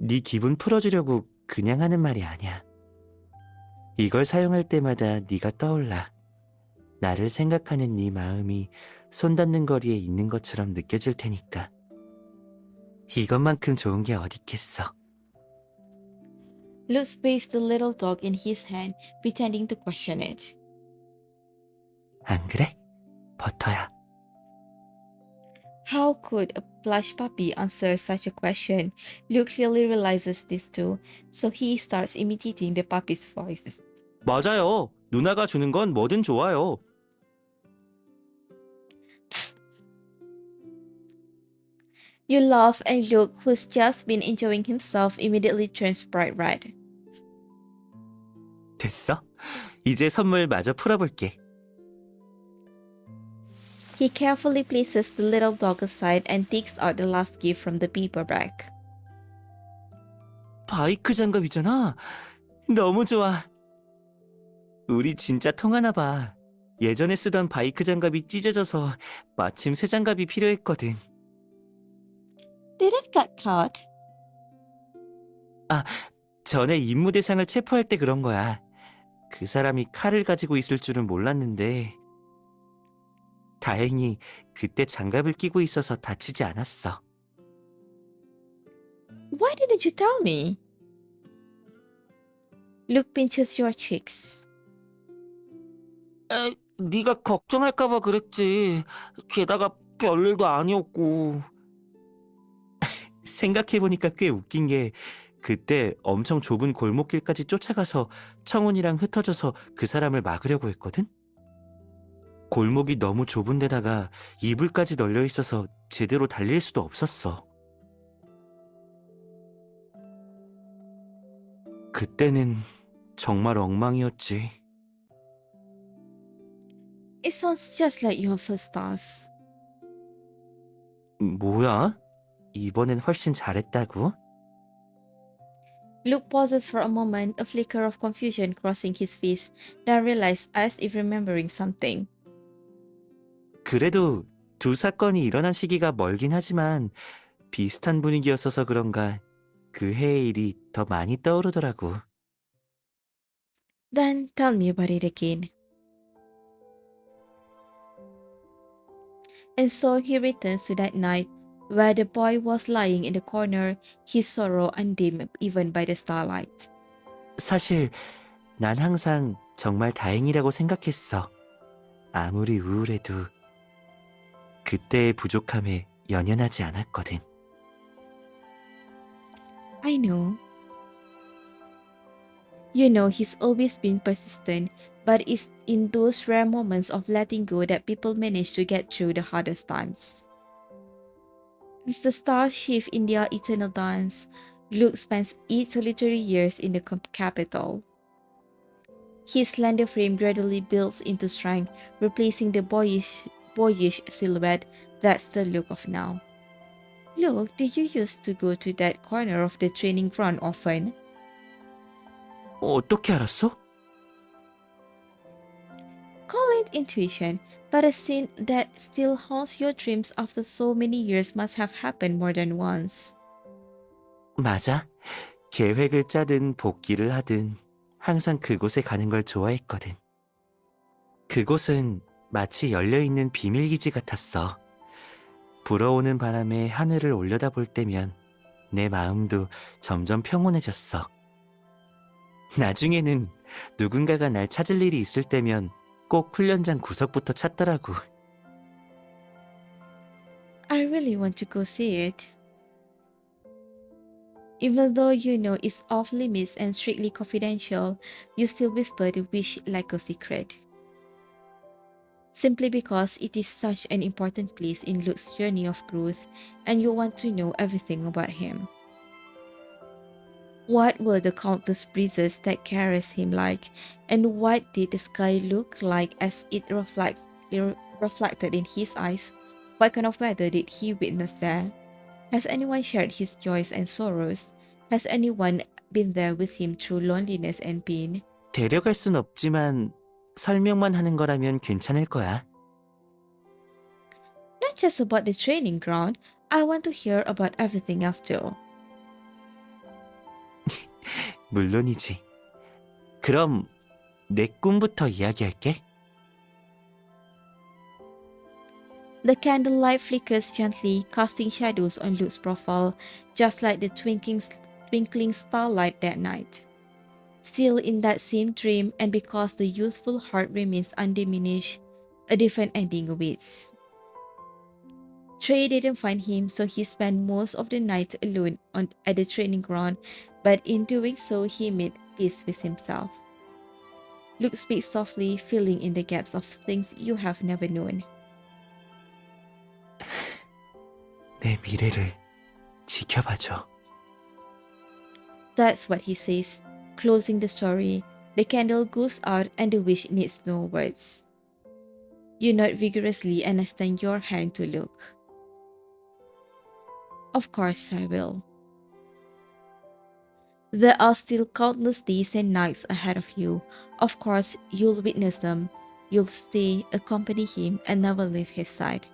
네 기분 풀어주려고 그냥 하는 말이 아니야. 이걸 사용할 때마다 네가 떠올라. 나를 생각하는 네 마음이 손 닿는 거리에 있는 것처럼 느껴질 테니까. 이것만큼 좋은 게 어딨겠어. Luke waved the little dog in his hand, pretending to question it. 안 그래? 버터야. How could a plush puppy answer such a question? Luke clearly realizes this too, so he starts imitating the puppy's voice. 맞아요. 누나가 주는 건 뭐든 좋아요. You laugh, and Luke, who's just been enjoying himself, immediately turns bright red. 됐어? 이제 선물 마저 풀어볼게. He carefully places the little dog aside and takes out the last gift from the paper bag. 바이크 장갑이잖아. 너무 좋아. 우리 진짜 통하나 봐. 예전에 쓰던 바이크 장갑이 찢어져서 마침 새 장갑이 필요했거든. Did it get caught? 전에 임무 대상을 체포할 때 그런 거야. 그 사람이 칼을 가지고 있을 줄은 몰랐는데 다행히 그때 장갑을 끼고 있어서 다치지 않았어. Why didn't you tell me? Luke pinches your cheeks. 네가 걱정할까 봐 그랬지. 게다가 별일도 아니었고. 생각해보니까 꽤 웃긴 게 그때 엄청 좁은 골목길까지 쫓아가서 청운이랑 흩어져서 그 사람을 막으려고 했거든? 골목이 너무 좁은 데다가 이불까지 널려 있어서 제대로 달릴 수도 없었어. 그때는 정말 엉망이었지. It sounds just like your first task. 뭐야? 이번엔 훨씬 잘했다고? Luke pauses for a moment, a flicker of confusion crossing his face, then realizes as if remembering something. 그래도 두 사건이 일어난 시기가 멀긴 하지만 비슷한 분위기였어서 그런가 그 해의 일이 더 많이 떠오르더라고. Then tell me about it again. And so he returns to that night where the boy was lying in the corner, his sorrow undimmed even by the starlight. 사실 난 항상 정말 다행이라고 생각했어. 아무리 우울해도 그때의 부족함에 연연하지 않았거든. I know. You know he's always been persistent, but it's in those rare moments of letting go that people manage to get through the hardest times. As the stars shift in their eternal dance, Luke spends 8 solitary years in the capital. His slender frame gradually builds into strength, replacing the boyish silhouette that's the Luke of now. Luke, did you used to go to that corner of the training ground often? 어떻게 알았어? Call it intuition, but a scene that still haunts your dreams after so many years must have happened more than once. 맞아. 계획을 짜든 복귀를 하든 항상 그곳에 가는 걸 좋아했거든. 그곳은 마치 열려있는 비밀기지 같았어. 불어오는 바람에 하늘을 올려다볼 때면 내 마음도 점점 평온해졌어. 나중에는 누군가가 날 찾을 일이 있을 때면 꼭 훈련장 구석부터 찾더라고. I really want to go see it. Even though you know it's off limits and strictly confidential, you still whisper the wish like a secret. Simply because it is such an important place in Luke's journey of growth and you want to know everything about him. What were the countless breezes that caressed him like, and what did the sky look like as it reflected in his eyes? What kind of weather did he witness there? Has anyone shared his joys and sorrows? Has anyone been there with him through loneliness and pain? 데려갈 순 없지만 설명만 하는 거라면 괜찮을 거야. Not just about the training ground, I want to hear about everything else too. 물론이지. 그럼 내 꿈부터 이야기할게. The candlelight flickers gently, casting shadows on Luke's profile, just like the twinkling starlight that night. Still in that same dream, and because the youthful heart remains undiminished, a different ending awaits. Trey didn't find him, so he spent most of the night alone at the training ground, but in doing so, he made peace with himself. Luke speaks softly, filling in the gaps of things you have never known. 내 미래를 지켜봐줘. That's what he says. Closing the story, the candle goes out and the wish needs no words. You nod vigorously and extend your hand to Luke. Of course I will. There are still countless days and nights ahead of you. Of course, you'll witness them. You'll stay, accompany him, and never leave his side.